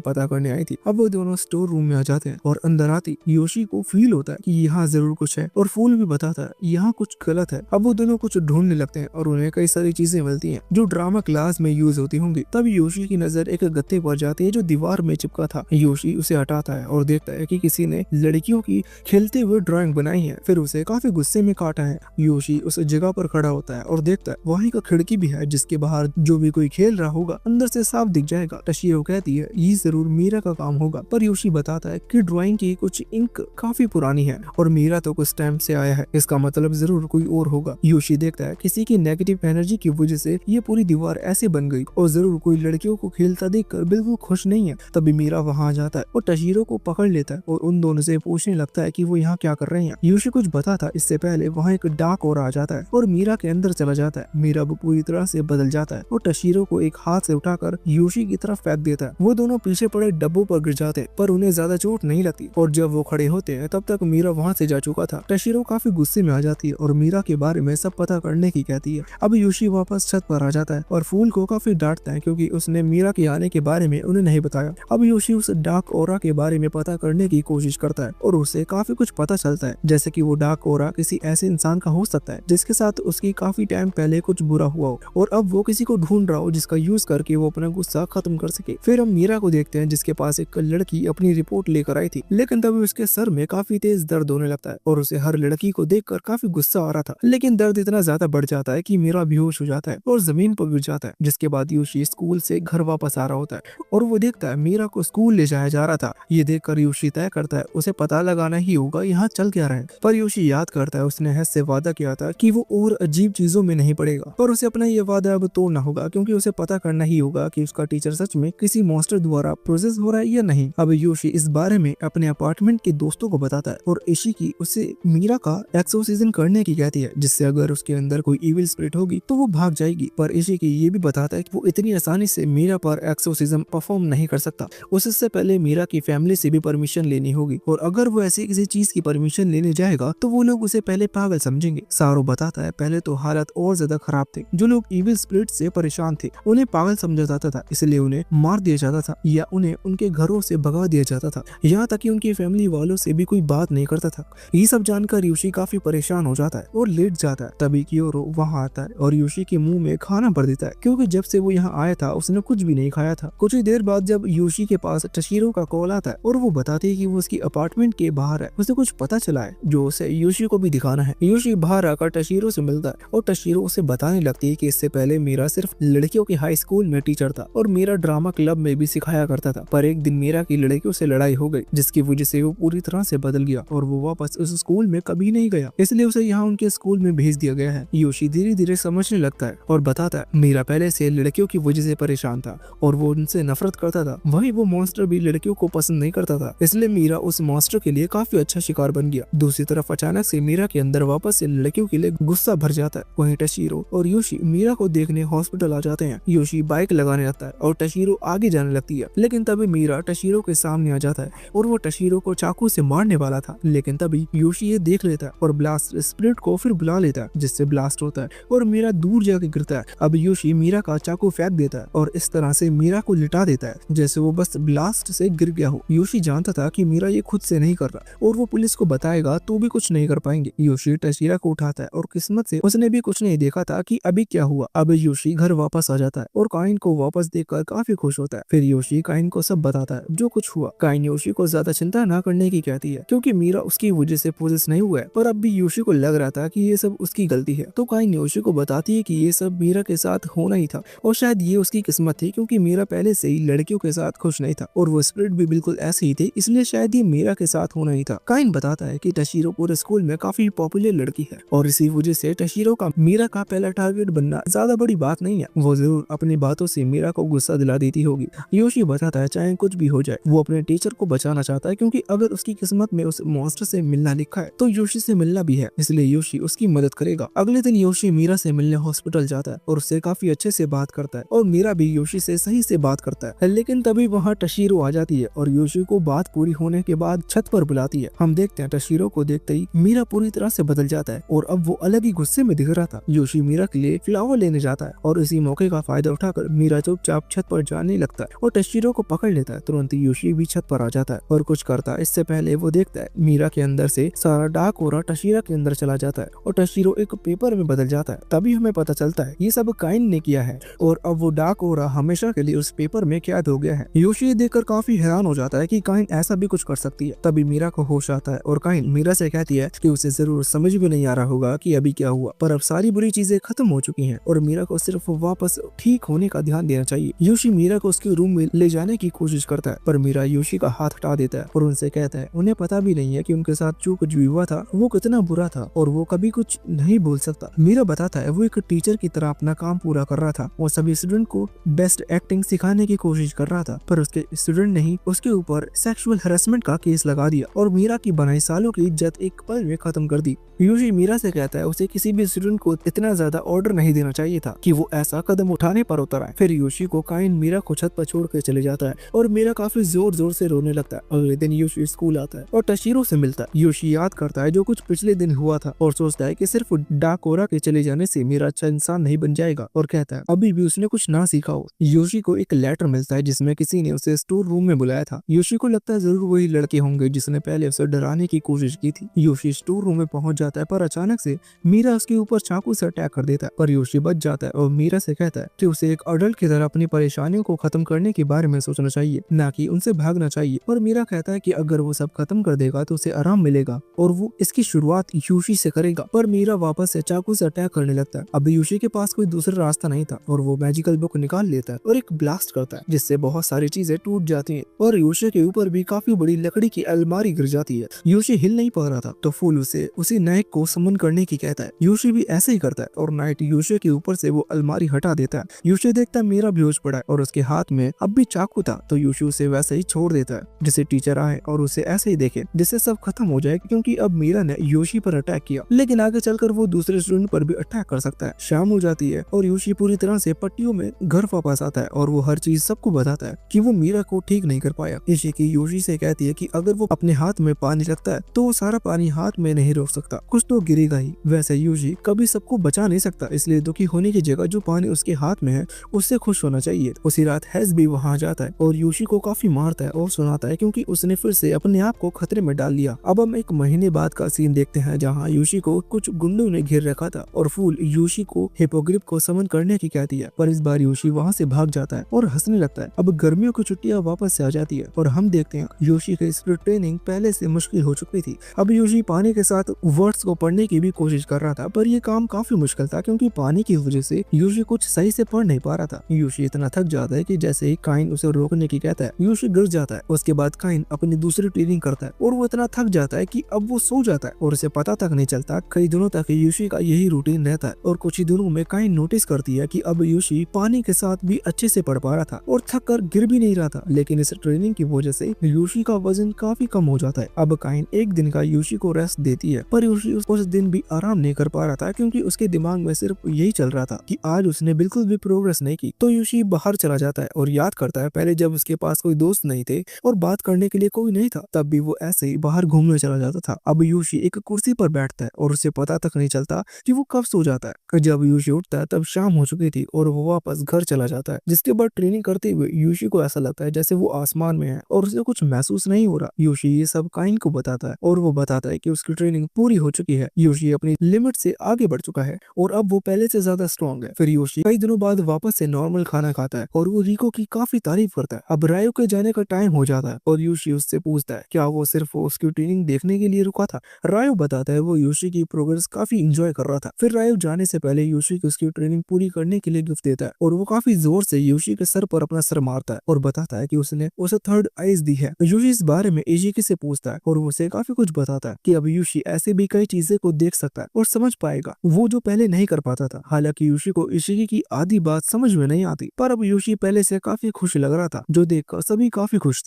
Speaker 1: पता करने आई थी। अब वो दोनों स्टोर रूम में आ जाते हैं और अंदर आती योशी को फील होता है कि यहाँ जरूर कुछ है और फूल भी बताता है यहाँ कुछ गलत है। अब वो दोनों कुछ ढूंढने लगते हैं और उन्हें कई सारी चीजें मिलती हैं जो ड्रामा क्लास में यूज होती होंगी। तब योशी की नजर एक गत्ते पर जाती है जो दीवार में चिपका था। योशी उसे हटाता है और देखता है कि किसी ने लड़कियों की खेलते हुए ड्राइंग बनाई है। फिर उसे काफी गुस्से में काटा है। योशी उस जगह पर खड़ा होता है और देखता है वहीं का खिड़की भी है जिसके बाहर जो भी कोई खेल रहा होगा अंदर से साफ दिख जाएगा। टशीरो कहती है ये जरूर मीरा का काम होगा, पर योशी बताता है कि ड्राइंग की कुछ इंक काफी पुरानी है और मीरा तो कुछ टाइम से आया है, इसका मतलब जरूर कोई और होगा। योशी देखता है किसी की नेगेटिव एनर्जी की वजह से ये पूरी दीवार ऐसे बन गई और जरूर कोई लड़कियों को खेलता देखकर बिल्कुल खुश नहीं है। तभी मीरा वहाँ जाता है और टशीरो को पकड़ लेता है और उन दोनों से पूछने लगता है कि वो यहाँ क्या कर रहे हैं। योशी कुछ बताता इससे पहले वहाँ एक डाक और आ जाता है और मीरा के अंदर चला जाता है। मीरा वो पूरी तरह से बदल जाता है और टशीरो को एक हाथ से उठाकर योशी की तरफ फेंक देता है। वो दोनों पीछे पड़े डब्बों पर गिर जाते हैं पर उन्हें ज्यादा चोट नहीं लगती और जब वो खड़े होते हैं तब तक मीरा वहाँ से जा चुका था। टशीरो काफी गुस्से में आ जाती है और मीरा के बारे में सब पता करने की कहती है। अब योशी वापस छत पर आ जाता है और फूल को काफी डांटता है क्योंकि उसने मीरा के आने के बारे में उन्हें नहीं बताया। अब योशी उस डार्क ओरा के बारे में पता करने की कोशिश करता है और उसे काफी कुछ पता चलता है, जैसे कि वो डार्क ओरा किसी ऐसे इंसान का हो सकता है जिसके साथ उसकी काफी टाइम पहले कुछ बुरा हुआ हो और अब वो किसी को ढूंढ रहा हो जिसका यूज करके वो अपना गुस्सा खत्म कर सके। फिर हम मीरा को देखते हैं जिसके पास एक लड़की अपनी रिपोर्ट लेकर आई थी, लेकिन तभी उसके सर में काफी तेज दर्द होने लगता है और उसे हर लड़की को देखकर काफी गुस्सा आ रहा था। लेकिन दर्द इतना ज्यादा बढ़ जाता है कि मीरा बेहोश हो जाता है और जमीन पर गिर जाता है। जिसके बाद योशी स्कूल से घर वापस आ रहा होता है और वो देखता है मीरा को स्कूल ले जाया जा रहा था। ये देखकर योशी तय करता है उसे पता लगाना ही होगा यहाँ चल क्या रहा है। पर योशी याद करता है उसने हैस से वादा किया था कि वो और अजीब चीजों में नहीं पड़ेगा, पर उसे अपना ये वादा अब तोड़ना होगा क्योंकि उसे पता करना ही होगा कि उसका टीचर सच में किसी मॉन्स्टर द्वारा प्रोसेस हो रहा है या नहीं। अब योशी इस बारे में अपने अपार्टमेंट के दोस्तों को बताता है और इशी की उसे मीरा का एक्सोर्सिज्म करने की कहती है, जिससे अगर उसके अंदर कोई इविल स्पिरिट होगी तो वो भाग जाएगी। पर इशी की ये भी बताता है कि वो इतनी आसानी से मीरा पर एक्सोर्सिज्म परफॉर्म नहीं कर सकता, उससे पहले मीरा की फैमिली से भी परमिशन लेनी होगी और अगर वो ऐसी किसी चीज की परमिशन लेने जाएगा तो वो लोग उसे पहले पागल समझेंगे। सारो बताता है पहले तो हालत और ज्यादा खराब थे, जो लोग इविल स्पिरिट से परेशान थे उन्हें पागल समझा जाता था, इसलिए उन्हें मार दिया जाता था या उन्हें उनके घरों से भगा दिया जाता था, यहाँ तक कि उनकी फैमिली वालों से भी कोई बात नहीं करता था। ये सब जानकर योशी काफी परेशान हो जाता है और लेट जाता है। तभी कियोरो वहाँ आता है और योशी के मुंह में खाना भर देता है क्योंकि जब से वो यहाँ आया था उसने कुछ भी नहीं खाया था। कुछ ही देर बाद जब योशी के पास टशीरो का कॉल आता है और वो बताती है कि वो उसकी अपार्टमेंट के बाहर है, उसे कुछ पता चला है जो उसे योशी को भी दिखाना है। योशी बाहर आकर टशीरो से मिलता है और टशीरो उसे बताने लगती है कि इससे पहले मीरा सिर्फ लड़कियों के हाई स्कूल में टीचर था और मीरा ड्रामा क्लब में भी सिखाया करता था, पर एक दिन मीरा की लड़कियों से लड़ाई हो गई जिसकी वजह से वो पूरी तरह से बदल गया और वो वापस उस स्कूल में कभी नहीं गया, इसलिए उसे यहाँ उनके स्कूल में भेज दिया गया है। योशी धीरे धीरे समझने लगता है और बताता है मीरा पहले से लड़कियों की वजह से परेशान था और वो उनसे नफरत करता था, वहीं वो मॉन्स्टर भी लड़कियों को पसंद नहीं करता था, इसलिए मीरा उस मॉन्स्टर के लिए काफी अच्छा शिकार बन गया। दूसरी तरफ अचानक से मीरा के अंदर वापस से लड़कियों के लिए गुस्सा भर जाता है। वहीं टशीरो और योशी मीरा को देखने हॉस्पिटल आ जाते हैं। योशी बाइक लगाने लगता है और टशीरो आगे जाने लगती है, लेकिन तभी मीरा टशीरो के सामने आ जाता है और वो टशीरो को चाकू से मारने वाला था, लेकिन तभी योशी ये देख लेता है और ब्लास्ट स्पिरिट को फिर बुला लेता है, जिससे ब्लास्ट होता है और मीरा दूर जाके गिरता है। अब योशी मीरा का चाकू फेंक देता है और इस तरह से मीरा को लिटा देता है जैसे वो बस ब्लास्ट से गिर गया हो। योशी जानता था कि मीरा ये खुद से नहीं कर रहा और वो पुलिस को बताएगा तो भी कुछ नहीं कर पाएंगे। योशी टशीरा को उठाता है और किस्मत से उसने भी कुछ नहीं देखा था कि अभी क्या हुआ। अब योशी घर वापस आ जाता है और काइन को वापस देखकर काफी खुश होता है। फिर योशी काइन को सब बताता है जो कुछ हुआ। काइन योशी को ज्यादा चिंता न करने की कहती है क्योंकि मीरा उसकी वजह से पोजेस नहीं हुआ है, पर अब भी योशी को लग रहा था कि ये सब उसकी गलती है। तो काइन योशी को बताती है कि ये सब मीरा के साथ होना ही था और शायद ये उसकी किस्मत थी क्योंकि मीरा पहले से ही लड़कियों के साथ खुश नहीं था और वो स्पिरिट भी बिल्कुल ऐसे ही थे, इसलिए शायद ये मीरा के साथ होना ही था। काइन बताता है कि टशीरो पूरे स्कूल में काफी पॉपुलर लड़की है और इसी वजह से टशीरो का मीरा का पहला टारगेट बनना ज्यादा बड़ी बात नहीं है। वो जरूर अपनी बातों से मीरा को गुस्सा दिला देती होगी। योशी बताता है चाहे कुछ भी हो जाए वो अपने टीचर को बचाना चाहता है क्योंकि अगर उसकी किस्मत में उस मॉन्स्टर से मिलना लिखा है तो योशी से मिलना भी है, इसलिए योशी उसकी मदद करेगा। अगले दिन योशी मीरा से मिलने हॉस्पिटल जाता है और उससे काफी अच्छे से बात करता है और मीरा भी योशी से सही से बात करता है। लेकिन तभी वहाँ टशीरो आ जाती है और योशी को बात पूरी होने के बाद छत पर बुलाती है। हम देखते हैं टशीरो को देखते ही मीरा पूरी तरह से बदल जाता है और अब वो अलग ही गुस्से में दिख रहा था। योशी मीरा के लिए फ्लावर लेने जाता है और इसी मौके का फायदा उठाकर मीरा चुपचाप छत पर जाने लगता है और टशीरो को पकड़ लेता है। तुरंत योशी भी छत पर आ जाता है और कुछ करता है इससे पहले वो देखता है मीरा के अंदर से सारा डार्क ऑरा टशीरा के अंदर चला जाता है और टशीरो एक पेपर में बदल जाता है। तभी हमें पता चलता है ये सब काइन ने किया है और अब वो डार्क ऑरा हमेशा के लिए उस पेपर में कैद हो गया है। योशी देखकर काफी हैरान हो जाता है कि काइन ऐसा भी कुछ कर सकती है। तभी मीरा को होश आता है और काइन मीरा से कहती है कि उसे जरूर समझ भी नहीं आ रहा होगा कि अभी क्या हुआ, पर अब सारी बुरी चीजें खत्म हो चुकी हैं और मीरा को सिर्फ वापस ठीक होने का ध्यान देना चाहिए। योशी मीरा को उसके रूम में ले जाने की कोशिश करता है पर मीरा योशी का हाथ हटा देता है और उनसे कहता है उन्हें पता भी नहीं है कि उनके साथ जो कुछ भी हुआ था वो कितना बुरा था और वो कभी कुछ नहीं बोल सकता। मीरा बताता है वो एक टीचर की तरह अपना काम पूरा कर रहा था और सभी स्टूडेंट को बेस्ट एक्टिंग सिखाने की कोशिश कर रहा था, पर उसके स्टूडेंट ने ही उसके ऊपर सेक्सुअल हैरेसमेंट का केस लगा दिया और मीरा की बनाई सालों की इज्जत एक पल में खत्म कर दी। योशी मीरा से कहता है उसे किसी भी स्टूडेंट को इतना ज्यादा ऑर्डर नहीं देना चाहिए था कि वो ऐसा कदम उठाने पर उतर आए। फिर योशी को काइन मीरा को छत पर छोड़ कर चले जाता है और मीरा काफी जोर जोर से रोने लगता है। अगले दिन योशी स्कूल आता है और टशीरो से मिलता है। योशी याद करता है जो कुछ पिछले दिन हुआ था और सोचता है कि सिर्फ डार्क ऑरा के चले जाने से मीरा अच्छा इंसान नहीं बन जाएगा और कहता है अभी भी उसने कुछ ना सीखा हो। योशी को एक लेटर मिलता है जिसमें किसी ने उसे स्टोर रूम में बुलाया था। योशी को लगता है जरूर वही लड़के होंगे जिसने पहले उसे डराने की कोशिश की थी। योशी स्टोर रूम में पहुंच जाता है पर अचानक से मीरा उसके ऊपर चाकू से अटैक कर देता है, पर योशी बच जाता है और मीरा से कहता है कि उसे एक अडल्ट की तरह अपनी परेशानियों को खत्म करने के बारे में सोचना चाहिए, ना कि उनसे भागना चाहिए। और मीरा कहता है कि अगर वो सब खत्म कर देगा तो उसे आराम मिलेगा और वो इसकी शुरुआत योशी से करेगा। पर मीरा वापस से चाकू से अटैक करने लगता है। अब योशी के पास कोई दूसरा रास्ता नहीं था और वो मैजिकल बुक निकाल लेता है और एक ब्लास्ट करता है जिससे बहुत सारी चीजें टूट जाती हैं और योशी के ऊपर भी काफी बड़ी लकड़ी की अलमारी गिर जाती है। योशी हिल नहीं पा रहा था तो फूल उसे उसी नायक को समन करने की कहता है। योशी भी ऐसे ही करता है और नाइट योशी के ऊपर से वो अलमारी हटा देता है। योशी देखता है मीरा बेहोश पड़ा है और उसके हाथ में अब भी चाकू था तो योशी उसे वैसे ही छोड़ देता है जिसे टीचर आए और उसे ऐसे ही देखे जिससे सब खत्म हो जाए, क्योंकि अब मीरा ने योशी पर अटैक किया लेकिन आगे चलकर वो दूसरे स्टूडेंट पर भी अटैक कर सकता है। शाम हो जाती है और योशी पूरी तरह से पट्टियों में घर वापस आता है और वो हर चीज सबको बताता है कि वो मीरा को ठीक नहीं कर पाया। इशिकी योशी से कहती है कि अगर वो अपने हाथ में पानी रखता है तो वो सारा पानी हाथ में नहीं रोक सकता, कुछ तो गिरेगा ही। वैसे योशी कभी सबको बचा नहीं सकता, इसलिए दुखी होने की जगह जो पानी उसके हाथ में है उससे खुश होना चाहिए। उसी रात हैज भी वहाँ जाता है और योशी को काफी मारता है और सुनाता है क्योंकि उसने फिर से अपने आप को खतरे में डाल लिया। अब हम एक महीने बाद का सीन देखते हैं जहाँ योशी को कुछ गुंडों ने घेर रखा था और फूल योशी को हिपोग्रिफ को समन करने की कहती है, पर इस बार योशी वहाँ से भाग जाता है और हंसने लगता है। अब गर्मियों की छुट्टियां वापस से आ जाती है और हम देखते हैं योशी की स्पिरिट ट्रेनिंग पहले से मुश्किल हो चुकी थी। अब योशी पानी के साथ वर्ड्स को पढ़ने की भी कोशिश कर रहा था, पर यह काम काफी मुश्किल था क्योंकि पानी की वजह से योशी कुछ सही से पढ़ नहीं पा रहा था। योशी इतना थक जाता है कि जैसे ही काइन उसे रोकने की कहता है योशी गिर जाता है। उसके बाद काइन अपनी दूसरी ट्रेनिंग करता है और वो इतना थक जाता है कि अब वो सो जाता है और उसे पता तक नहीं चलता। कई दिनों तक योशी का यही रूटीन रहता है और कुछ ही दिनों में काइन नोटिस करती है कि अब योशी पानी के साथ भी अच्छे से पढ़ पा रहा था और थक कर गिर भी नहीं रहा था, लेकिन इस ट्रेनिंग की वजह से योशी का वजन काफी कम हो जाता है। अब काइन एक दिन का योशी को रेस्ट देती है, पर योशी उस दिन भी आराम नहीं कर पा रहा था क्योंकि उसके दिमाग में सिर्फ यही चल रहा था कि आज उसने बिल्कुल भी प्रोग्रेस नहीं की। तो योशी बाहर चला जाता है और याद करता है पहले जब उसके पास कोई दोस्त नहीं थे और बात करने के लिए कोई नहीं था, तब भी वो ऐसे ही बाहर घूमने चला जाता था। अब यूशी एक कुर्सी पर बैठता है और उसे पता तक नहीं चलता कि वो कब सो जाता है। जब यूशी उठता है तब शाम हो चुकी थी और वो वापस घर चला जाता है। जिसके बाद ट्रेनिंग करते हुए यूशी को ऐसा लगता है जैसे वो आसमान में है और उसे कुछ महसूस नहीं हो रहा। यूशी ये सब काइन को बताता है और वो बताता है कि उसकी ट्रेनिंग पूरी हो चुकी है। यूशी अपनी लिमिट से आगे बढ़ चुका है और अब वो पहले से ज्यादा स्ट्रॉन्ग है। फिर यूशी कई दिनों बाद वापस से नॉर्मल खाना खाता है और वो रिको की काफी तारीफ करता है। अब रायो के जाने का टाइम हो जाता है और यूशी उससे पूछता है क्या वो सिर्फ उसकी ट्रेनिंग देखने के लिए रुका था। रायो बताता है वो यूशी की प्रोग्रेस काफी इंजॉय कर रहा था। फिर रायो जाने से पहले यूशी को उसकी ट्रेनिंग पूरी करने के लिए गिफ्ट देता है और वो काफी जोर से यूशी के सर पर अपना सर मारता है और बताता है कि उसने उसे थर्ड आइज दी है। यूशी इस बारे में इशिकी से पूछता है और वो उसे काफी कुछ बताता है कि अब यूशी ऐसे भी कई चीजें को देख सकता है और समझ पाएगा वो जो पहले नहीं कर पाता था। हालांकि यूशी को इशिकी की आधी बात समझ में नहीं आती, पर अब यूशी पहले से काफी खुश लग रहा था जो देखकर सभी काफी खुश थे।